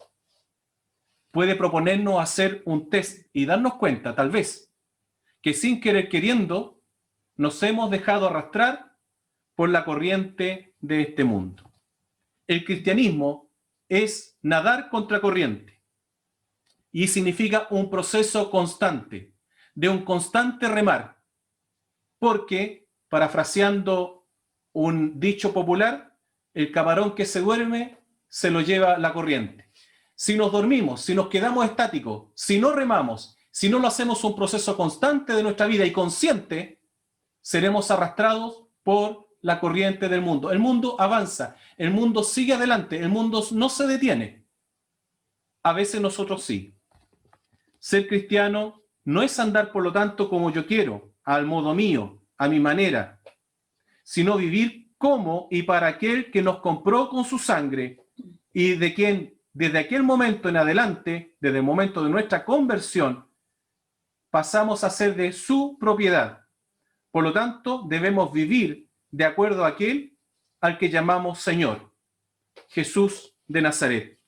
puede proponernos hacer un test y darnos cuenta, tal vez, que sin querer queriendo, nos hemos dejado arrastrar por la corriente de este mundo. El cristianismo es nadar contra corriente y significa un proceso constante, de un constante remar, porque, parafraseando un dicho popular, el camarón que se duerme se lo lleva la corriente. Si nos dormimos, si nos quedamos estáticos, si no remamos, si no lo hacemos un proceso constante de nuestra vida y consciente, seremos arrastrados por la corriente del mundo. El mundo avanza, el mundo sigue adelante, el mundo no se detiene. A veces nosotros sí. Ser cristiano no es andar, por lo tanto, como yo quiero, al modo mío, a mi manera, sino vivir como y para aquel que nos compró con su sangre y de quien desde aquel momento en adelante, desde el momento de nuestra conversión, pasamos a ser de su propiedad. Por lo tanto, debemos vivir de acuerdo a aquel al que llamamos Señor, Jesús de Nazaret.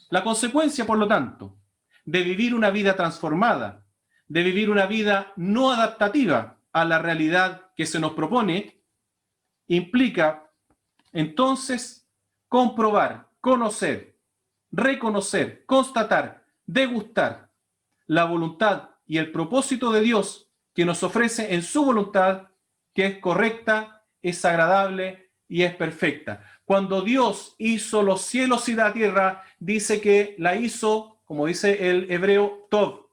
La consecuencia, por lo tanto, de vivir una vida transformada, de vivir una vida no adaptativa a la realidad que se nos propone, implica entonces comprobar, conocer, reconocer, constatar, degustar la voluntad y el propósito de Dios que nos ofrece en su voluntad, que es correcta, es agradable y es perfecta. Cuando Dios hizo los cielos y la tierra, dice que la hizo, como dice el hebreo, tov.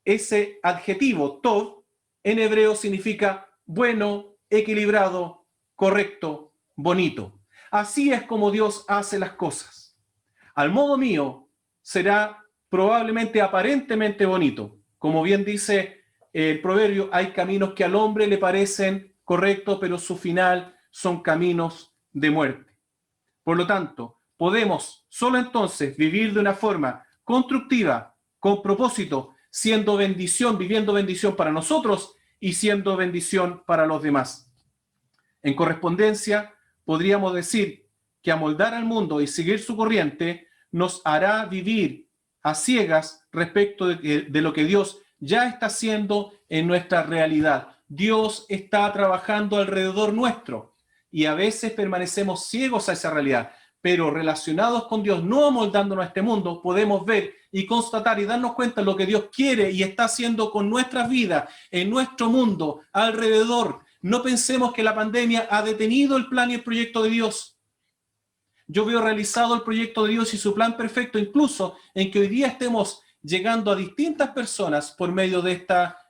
Ese adjetivo, tov, en hebreo significa bueno, equilibrado, correcto, bonito. Así es como Dios hace las cosas. Al modo mío, será probablemente aparentemente bonito. Como bien dice el proverbio, hay caminos que al hombre le parecen correctos, pero su final son caminos de muerte. Por lo tanto, podemos solo entonces vivir de una forma constructiva, con propósito, siendo bendición, viviendo bendición para nosotros y siendo bendición para los demás. En correspondencia, podríamos decir que amoldar al mundo y seguir su corriente nos hará vivir a ciegas respecto de lo que Dios ya está haciendo en nuestra realidad. Dios está trabajando alrededor nuestro y a veces permanecemos ciegos a esa realidad, pero relacionados con Dios, no amoldándonos a este mundo, podemos ver y constatar y darnos cuenta de lo que Dios quiere y está haciendo con nuestras vidas, en nuestro mundo, alrededor. No pensemos que la pandemia ha detenido el plan y el proyecto de Dios. Yo veo realizado el proyecto de Dios y su plan perfecto, incluso en que hoy día estemos llegando a distintas personas por medio de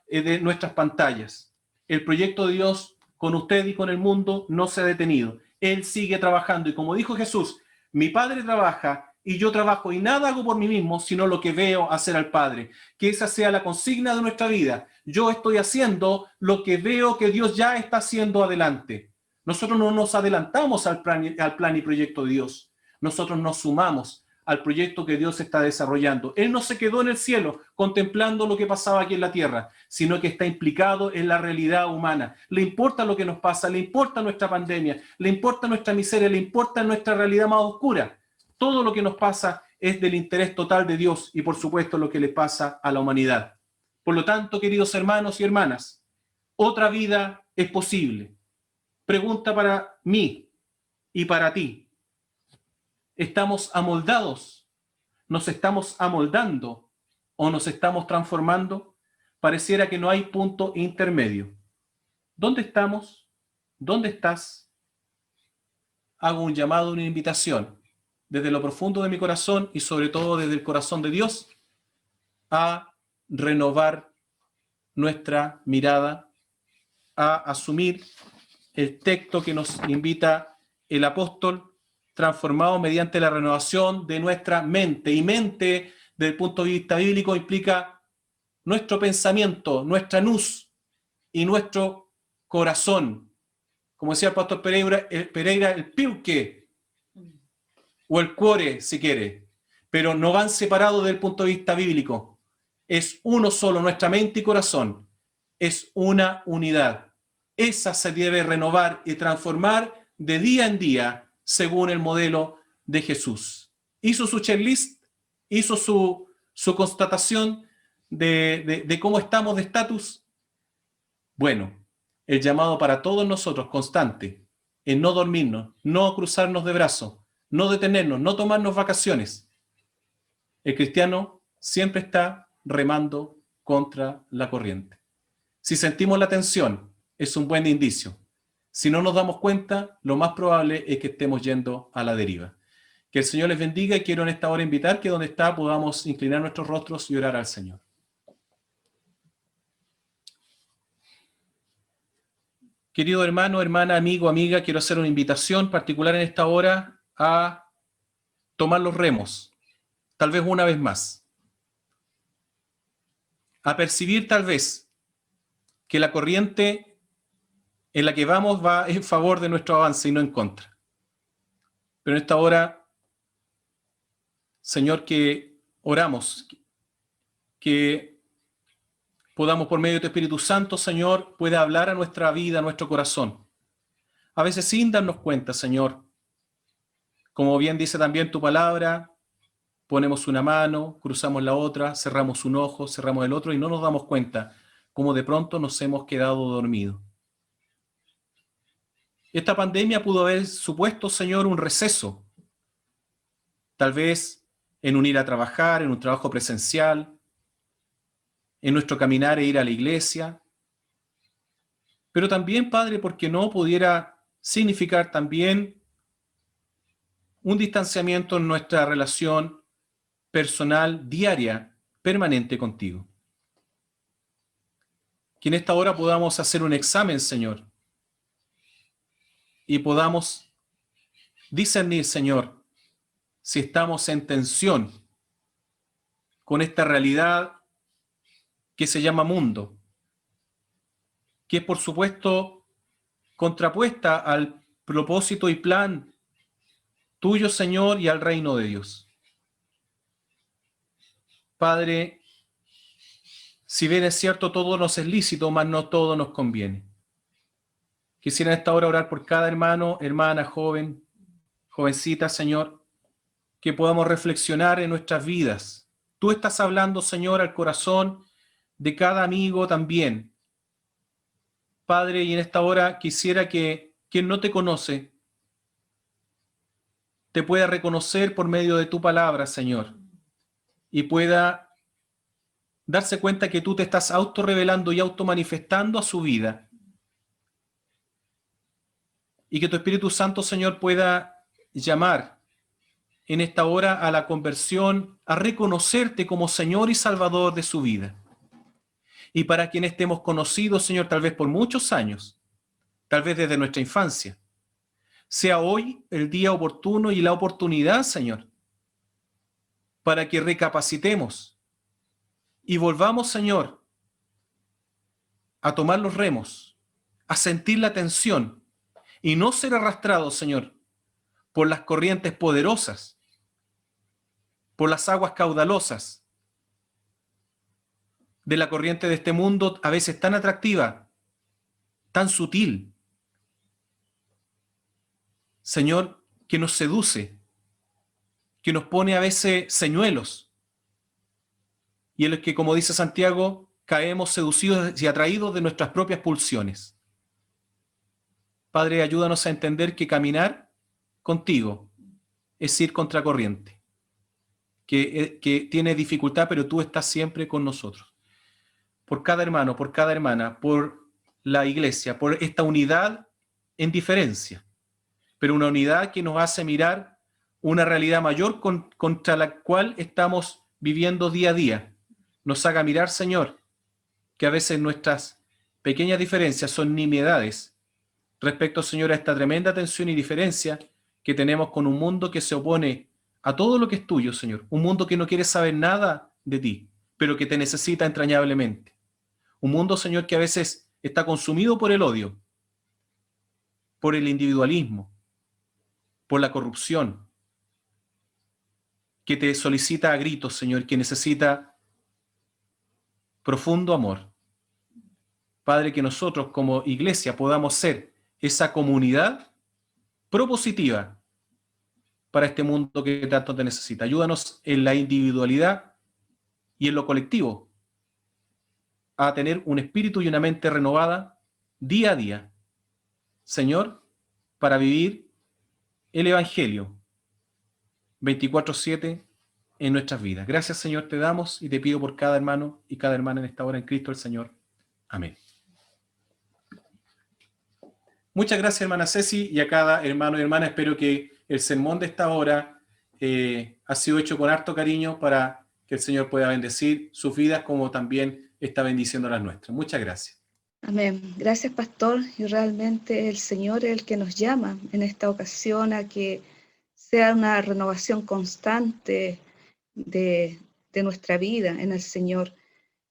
de nuestras pantallas. El proyecto de Dios con usted y con el mundo no se ha detenido. Él sigue trabajando y como dijo Jesús, mi Padre trabaja y yo trabajo y nada hago por mí mismo, sino lo que veo hacer al Padre. Que esa sea la consigna de nuestra vida. Yo estoy haciendo lo que veo que Dios ya está haciendo adelante. Nosotros no nos adelantamos al plan y proyecto de Dios. Nosotros nos sumamos al proyecto que Dios está desarrollando. Él no se quedó en el cielo contemplando lo que pasaba aquí en la tierra, sino que está implicado en la realidad humana. Le importa lo que nos pasa, le importa nuestra pandemia, le importa nuestra miseria, le importa nuestra realidad más oscura. Todo lo que nos pasa es del interés total de Dios y por supuesto lo que le pasa a la humanidad. Por lo tanto, queridos hermanos y hermanas, otra vida es posible. Pregunta para mí y para ti. ¿Estamos amoldados? ¿Nos estamos amoldando o nos estamos transformando? Pareciera que no hay punto intermedio. ¿Dónde estamos? ¿Dónde estás? Hago un llamado, una invitación, desde lo profundo de mi corazón y sobre todo desde el corazón de Dios, a renovar nuestra mirada, a asumir el texto que nos invita el apóstol, transformado mediante la renovación de nuestra mente. Y mente, desde el punto de vista bíblico, implica nuestro pensamiento, nuestra nous y nuestro corazón. Como decía el pastor Pereira, el piuque o el cuore, si quiere, pero no van separados desde el punto de vista bíblico. Es uno solo, nuestra mente y corazón. Es una unidad. Esa se debe renovar y transformar de día en día según el modelo de Jesús. Hizo su checklist, hizo su constatación de cómo estamos de estatus. Bueno, el llamado para todos nosotros constante es no dormirnos, no cruzarnos de brazos, no detenernos, no tomarnos vacaciones. El cristiano siempre está remando contra la corriente. Si sentimos la tensión, es un buen indicio. Si no nos damos cuenta, lo más probable es que estemos yendo a la deriva. Que el Señor les bendiga y quiero en esta hora invitar que donde está podamos inclinar nuestros rostros y orar al Señor. Querido hermano, hermana, amigo, amiga, quiero hacer una invitación particular en esta hora a tomar los remos, tal vez una vez más. A percibir tal vez que la corriente en la que vamos va en favor de nuestro avance y no en contra. Pero en esta hora, Señor, que oramos, que podamos por medio de tu Espíritu Santo, Señor, pueda hablar a nuestra vida, a nuestro corazón. A veces sin darnos cuenta, Señor. Como bien dice también tu palabra, ponemos una mano, cruzamos la otra, cerramos un ojo, cerramos el otro y no nos damos cuenta cómo de pronto nos hemos quedado dormidos. Esta pandemia pudo haber supuesto, Señor, un receso. Tal vez en un ir a trabajar, en un trabajo presencial, en nuestro caminar e ir a la iglesia. Pero también, Padre, porque no pudiera significar también un distanciamiento en nuestra relación personal, diaria, permanente contigo. Que en esta hora podamos hacer un examen, Señor, y podamos discernir, Señor, si estamos en tensión con esta realidad que se llama mundo, que es por supuesto contrapuesta al propósito y plan tuyo, Señor, y al reino de Dios. Padre, si bien es cierto, todo nos es lícito, mas no todo nos conviene. Quisiera en esta hora orar por cada hermano, hermana, joven, jovencita, Señor, que podamos reflexionar en nuestras vidas. Tú estás hablando, Señor, al corazón de cada amigo también. Padre, y en esta hora quisiera que quien no te conoce te pueda reconocer por medio de tu palabra, Señor, y pueda darse cuenta que tú te estás autorrevelando y automanifestando a su vida. Y que tu Espíritu Santo, Señor, pueda llamar en esta hora a la conversión, a reconocerte como Señor y Salvador de su vida. Y para quienes te hemos conocido, Señor, tal vez por muchos años, tal vez desde nuestra infancia, sea hoy el día oportuno y la oportunidad, Señor, para que recapacitemos y volvamos, Señor, a tomar los remos, a sentir la tensión y no ser arrastrados, Señor, por las corrientes poderosas, por las aguas caudalosas de la corriente de este mundo, a veces tan atractiva, tan sutil, Señor, que nos seduce, que nos pone a veces señuelos, y en los que, como dice Santiago, caemos seducidos y atraídos de nuestras propias pulsiones. Padre, ayúdanos a entender que caminar contigo es ir contracorriente, que tiene dificultad, pero tú estás siempre con nosotros. Por cada hermano, por cada hermana, por la iglesia, por esta unidad en diferencia, pero una unidad que nos hace mirar una realidad mayor contra la cual estamos viviendo día a día. Nos haga mirar, Señor, que a veces nuestras pequeñas diferencias son nimiedades respecto, Señor, a esta tremenda tensión y diferencia que tenemos con un mundo que se opone a todo lo que es tuyo, Señor. Un mundo que no quiere saber nada de ti, pero que te necesita entrañablemente. Un mundo, Señor, que a veces está consumido por el odio, por el individualismo, por la corrupción, que te solicita a gritos, Señor, que necesita profundo amor. Padre, que nosotros como iglesia podamos ser esa comunidad propositiva para este mundo que tanto te necesita. Ayúdanos en la individualidad y en lo colectivo a tener un espíritu y una mente renovada día a día, Señor, para vivir el Evangelio 24/7 en nuestras vidas. Gracias, Señor, te damos y te pido por cada hermano y cada hermana en esta hora en Cristo el Señor. Amén. Muchas gracias, hermana Ceci, y a cada hermano y hermana. Espero que el sermón de esta hora ha sido hecho con harto cariño para que el Señor pueda bendecir sus vidas como también está bendiciendo las nuestras. Muchas gracias. Amén. Gracias, pastor. Y realmente el Señor es el que nos llama en esta ocasión a que sea una renovación constante de nuestra vida en el Señor.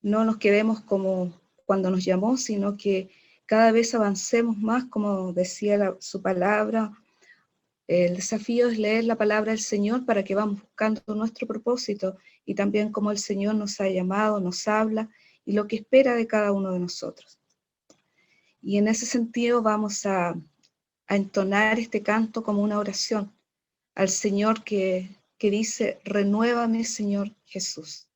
No nos quedemos como cuando nos llamó, sino que cada vez avancemos más, como decía su palabra. El desafío es leer la palabra del Señor para que vamos buscando nuestro propósito y también cómo el Señor nos ha llamado, nos habla y lo que espera de cada uno de nosotros. Y en ese sentido vamos a entonar este canto como una oración al Señor que dice: renuévame, Señor Jesús.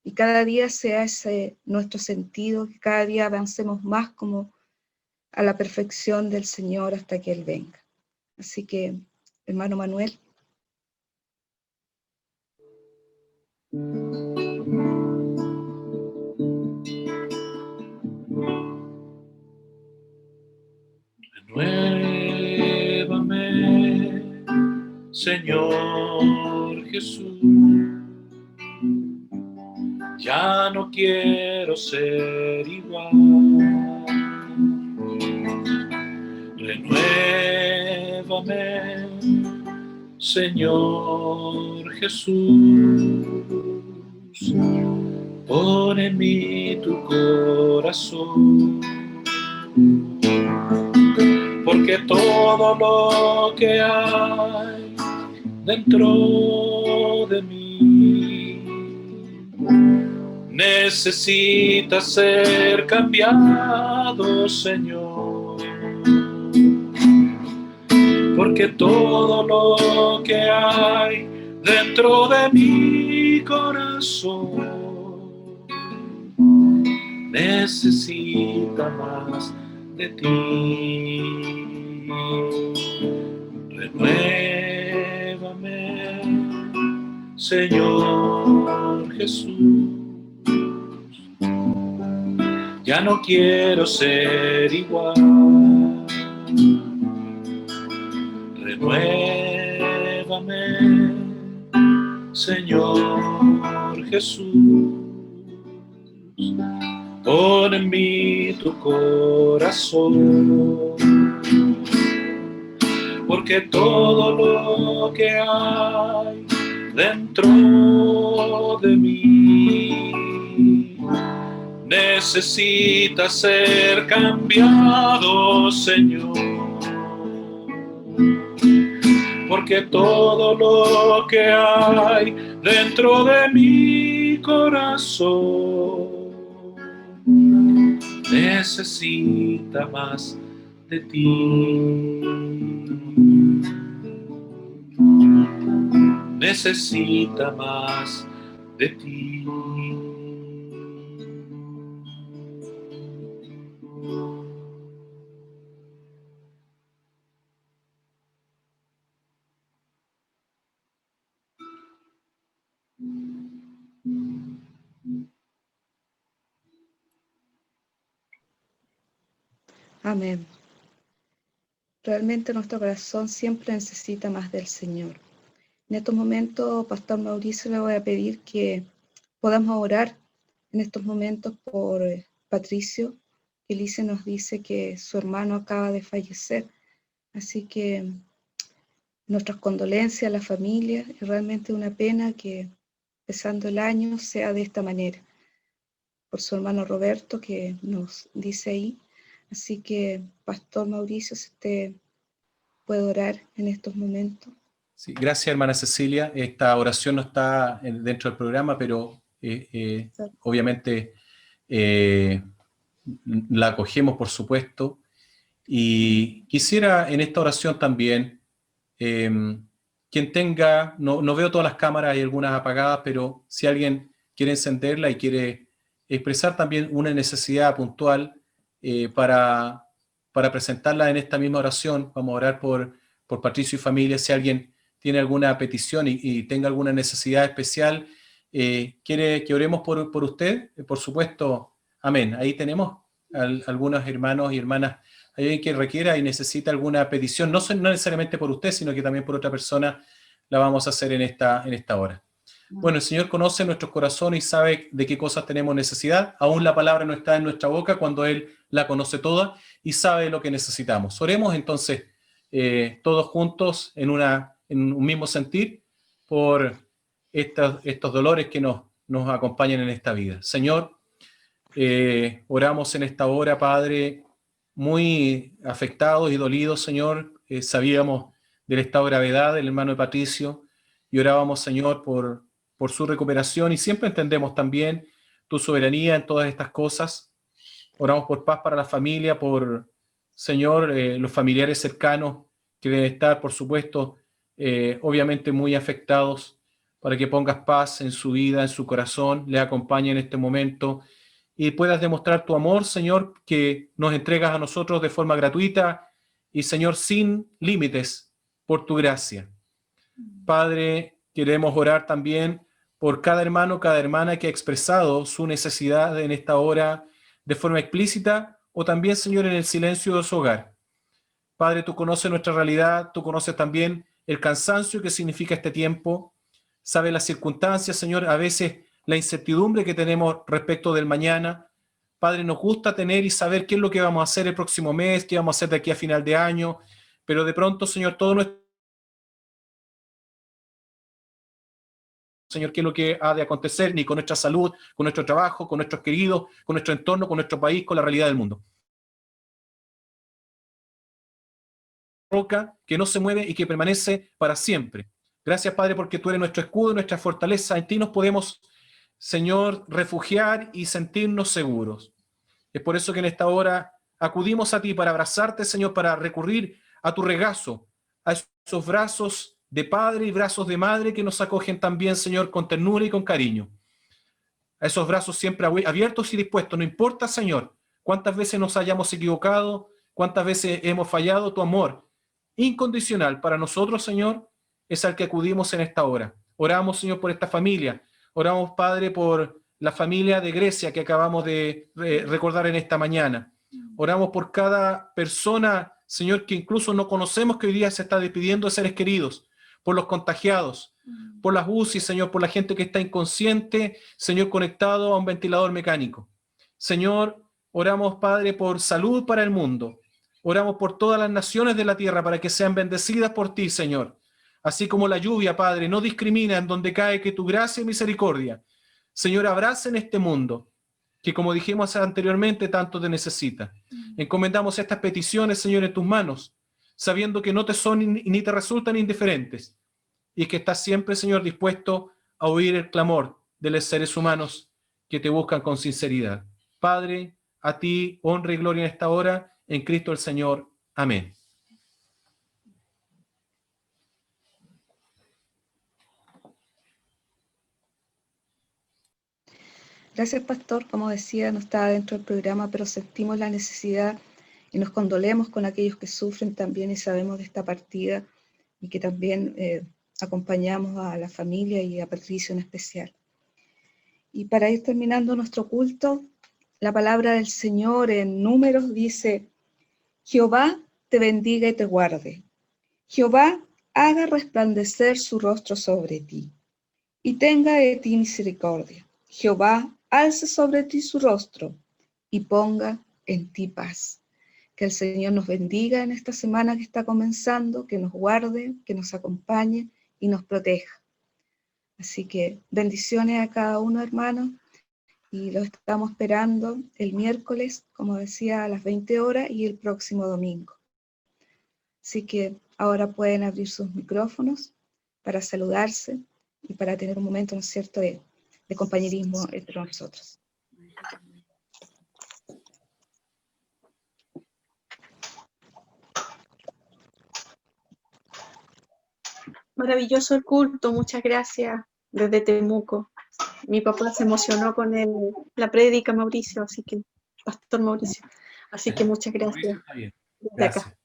Y cada día sea ese nuestro sentido, que cada día avancemos más como a la perfección del Señor hasta que Él venga. Así que, hermano Manuel. Renuévame, Señor Jesús. Ya no quiero ser igual. Renuévame, Señor Jesús. Pon en mí tu corazón, porque todo lo que hay dentro de mí necesita ser cambiado, Señor, porque todo lo que hay dentro de mi corazón necesita más de ti. Renuévame, Señor Jesús. Ya no quiero ser igual. Renuévame, Señor Jesús. Pon en mí tu corazón, porque todo lo que hay dentro de mí necesita ser cambiado, Señor. Porque todo lo que hay dentro de mi corazón necesita más de ti. Necesita más de ti. Amén. Realmente nuestro corazón siempre necesita más del Señor. En estos momentos, Pastor Mauricio, le voy a pedir que podamos orar en estos momentos por Patricio. Elise nos dice que su hermano acaba de fallecer, así que nuestras condolencias a la familia. Es realmente una pena que, empezando el año, sea de esta manera. Por su hermano Roberto, que nos dice ahí. Así que, Pastor Mauricio, si usted puede orar en estos momentos. Sí, gracias, hermana Cecilia. Esta oración no está dentro del programa, pero obviamente la acogemos, por supuesto. Y quisiera en esta oración también, quien tenga, no veo todas las cámaras, hay algunas apagadas, pero si alguien quiere encenderla y quiere expresar también una necesidad puntual para presentarla en esta misma oración, vamos a orar por Patricio y familia. Si alguien tiene alguna petición y tenga alguna necesidad especial, quiere que oremos por usted, por supuesto, amén. Ahí tenemos algunos hermanos y hermanas. Hay alguien que requiera y necesita alguna petición, no necesariamente por usted, sino que también por otra persona, la vamos a hacer en esta hora. Bueno, el Señor conoce nuestros corazones y sabe de qué cosas tenemos necesidad. Aún la palabra no está en nuestra boca cuando Él la conoce toda y sabe lo que necesitamos. Oremos entonces todos juntos en un mismo sentir por estos dolores que nos acompañan en esta vida. Señor, oramos en esta hora, Padre, muy afectados y dolidos, Señor. Sabíamos del estado de gravedad del hermano de Patricio y orábamos, Señor, por su recuperación, y siempre entendemos también tu soberanía en todas estas cosas. Oramos por paz para la familia, por, Señor, los familiares cercanos que deben estar, por supuesto, obviamente muy afectados, para que pongas paz en su vida, en su corazón, le acompañe en este momento y puedas demostrar tu amor, Señor, que nos entregas a nosotros de forma gratuita y, Señor, sin límites, por tu gracia. Padre, queremos orar también por cada hermano, cada hermana que ha expresado su necesidad en esta hora de forma explícita o también, Señor, en el silencio de su hogar. Padre, tú conoces nuestra realidad, tú conoces también el cansancio que significa este tiempo, sabes las circunstancias, Señor, a veces la incertidumbre que tenemos respecto del mañana. Padre, nos gusta tener y saber qué es lo que vamos a hacer el próximo mes, qué vamos a hacer de aquí a final de año, pero de pronto, Señor, todo nuestro Señor, qué es lo que ha de acontecer, ni con nuestra salud, con nuestro trabajo, con nuestros queridos, con nuestro entorno, con nuestro país, con la realidad del mundo. Roca que no se mueve y que permanece para siempre. Gracias, Padre, porque tú eres nuestro escudo y nuestra fortaleza. En ti nos podemos, Señor, refugiar y sentirnos seguros. Es por eso que en esta hora acudimos a ti para abrazarte, Señor, para recurrir a tu regazo, a esos brazos de padre y brazos de madre que nos acogen también, Señor, con ternura y con cariño. a esos brazos siempre abiertos y dispuestos. No importa, Señor, cuántas veces nos hayamos equivocado, cuántas veces hemos fallado, tu amor incondicional para nosotros, Señor, es al que acudimos en esta hora. Oramos, Señor, por esta familia. Oramos, Padre, por la familia de Grecia que acabamos de recordar en esta mañana. Oramos por cada persona, Señor, que incluso no conocemos, que hoy día se está despidiendo de seres queridos, por los contagiados, por las UCI, Señor, por la gente que está inconsciente, Señor, conectado a un ventilador mecánico. Señor, oramos, Padre, por salud para el mundo. Oramos por todas las naciones de la tierra para que sean bendecidas por ti, Señor. Así como la lluvia, Padre, no discrimina en donde cae, que tu gracia y misericordia, Señor, abracen este mundo, que como dijimos anteriormente, tanto te necesita. Encomendamos estas peticiones, Señor, en tus manos, sabiendo que no te son ni te resultan indiferentes, y que estás siempre, Señor, dispuesto a oír el clamor de los seres humanos que te buscan con sinceridad. Padre, a ti honra y gloria en esta hora, en Cristo el Señor. Amén. Gracias, pastor. Como decía, no estaba dentro del programa, pero sentimos la necesidad y nos condolemos con aquellos que sufren también y sabemos de esta partida y que también acompañamos a la familia y a Patricio en especial. Y para ir terminando nuestro culto, la palabra del Señor en Números dice: Jehová te bendiga y te guarde. Jehová haga resplandecer su rostro sobre ti y tenga de ti misericordia. Jehová alce sobre ti su rostro y ponga en ti paz. Que el Señor nos bendiga en esta semana que está comenzando, que nos guarde, que nos acompañe y nos proteja. Así que bendiciones a cada uno, hermanos, y los estamos esperando el miércoles, como decía, a las 20 horas y el próximo domingo. Así que ahora pueden abrir sus micrófonos para saludarse y para tener un momento, ¿no es cierto?, de compañerismo entre nosotros. Maravilloso el culto, muchas gracias desde Temuco. Mi papá se emocionó con la prédica, Mauricio, así que, Pastor Mauricio. Así que muchas gracias. Gracias. Acá.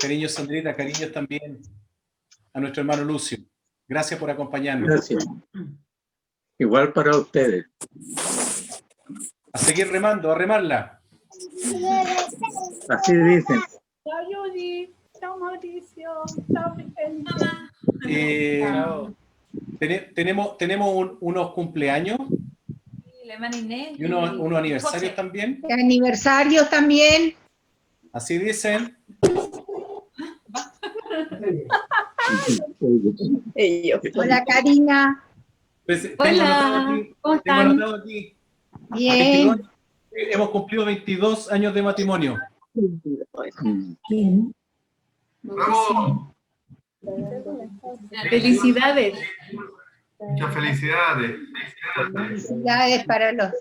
Cariños, Sandrita, cariños también a nuestro hermano Lucio. Gracias por acompañarnos. Gracias. Igual para ustedes. A seguir remando, a remarla. Así dicen. Chao, Judy. Chao, Mauricio. Chao, tenemos unos cumpleaños y unos aniversarios también. Aniversarios también. Así dicen. Hola, Karina. Hola, ¿cómo están? Bien. 22, hemos cumplido 22 años de matrimonio. ¡Bravo! Felicidades. Muchas felicidades. Felicidades para los.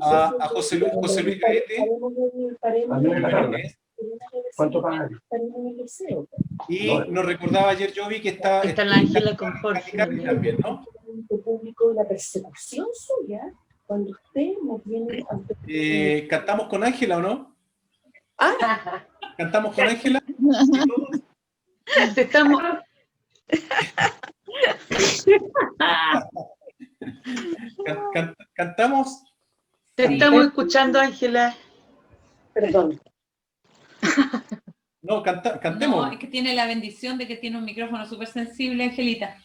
A José Luis Gaete. ¿Cuánto pagan? Y nos recordaba ayer Jovi que está la Ángela con Jorge también, ¿no? Público, la persecución suya, cuando usted no tiene... ¿Cantamos con Ángela o no? ¿Cantamos con Ángela? Estamos... ¿Cantamos? Te estamos escuchando, Ángela. Perdón. No, cantemos. No, es que tiene la bendición de que tiene un micrófono súper sensible, Angelita.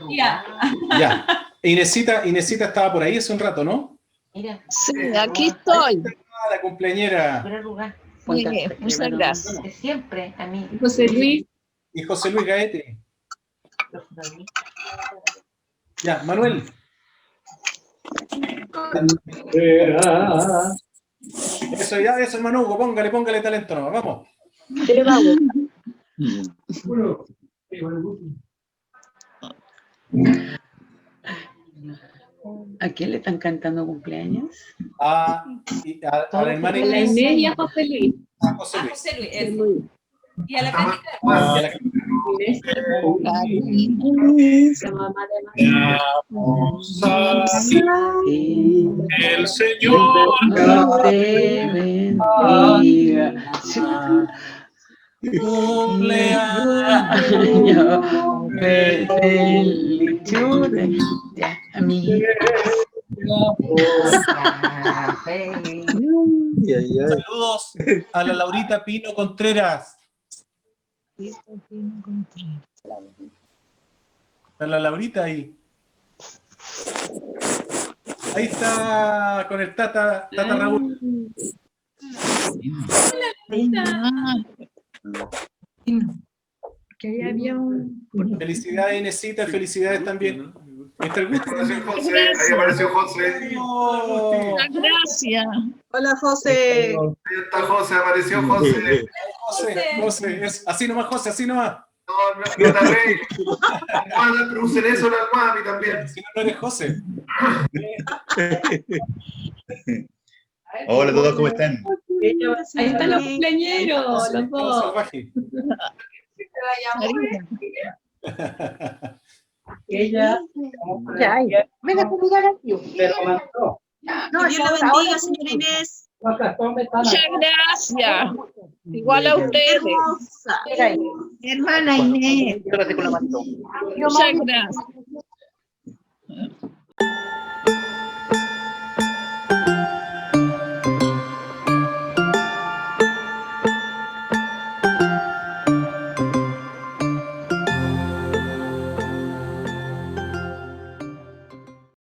Ya. Inesita estaba por ahí hace un rato, ¿no? Mira. Sí, aquí estoy. La cumpleañera. Muy bien, muchas gracias. De siempre, a mí. José Luis. Y José Luis Gaete. Ya, Manuel. Eso, hermano Hugo, póngale talento nomás, vamos. ¿A quién le están cantando cumpleaños? A la hermana La Inés. Inés y a José Luis. A José Luis. Y a la Cándida. El Señor te bendiga. cumpleaños Felicidades a mí. Saludos a la Laurita Pino Contreras. Está la Laurita ahí. Ahí está con el Tata Raúl. Que ahí había un... Felicidades, Inesita, felicidades también. Mr. Gusto. Ahí apareció José. Muchas gracias. Hola, José. Ahí está José, apareció José. José, así nomás, José, así nomás. No te arregles. No usen eso la almohada a mí también. Si no eres José. Hola a todos, ¿cómo están? Ahí están los cumpleañeros, los dos. Salvaje. Ella. Me da por mirar aquí. No, Dios la bendiga, señora Inés. Muchas gracias. Igual a ustedes. Hermosa. Hermana Inés. Muchas gracias.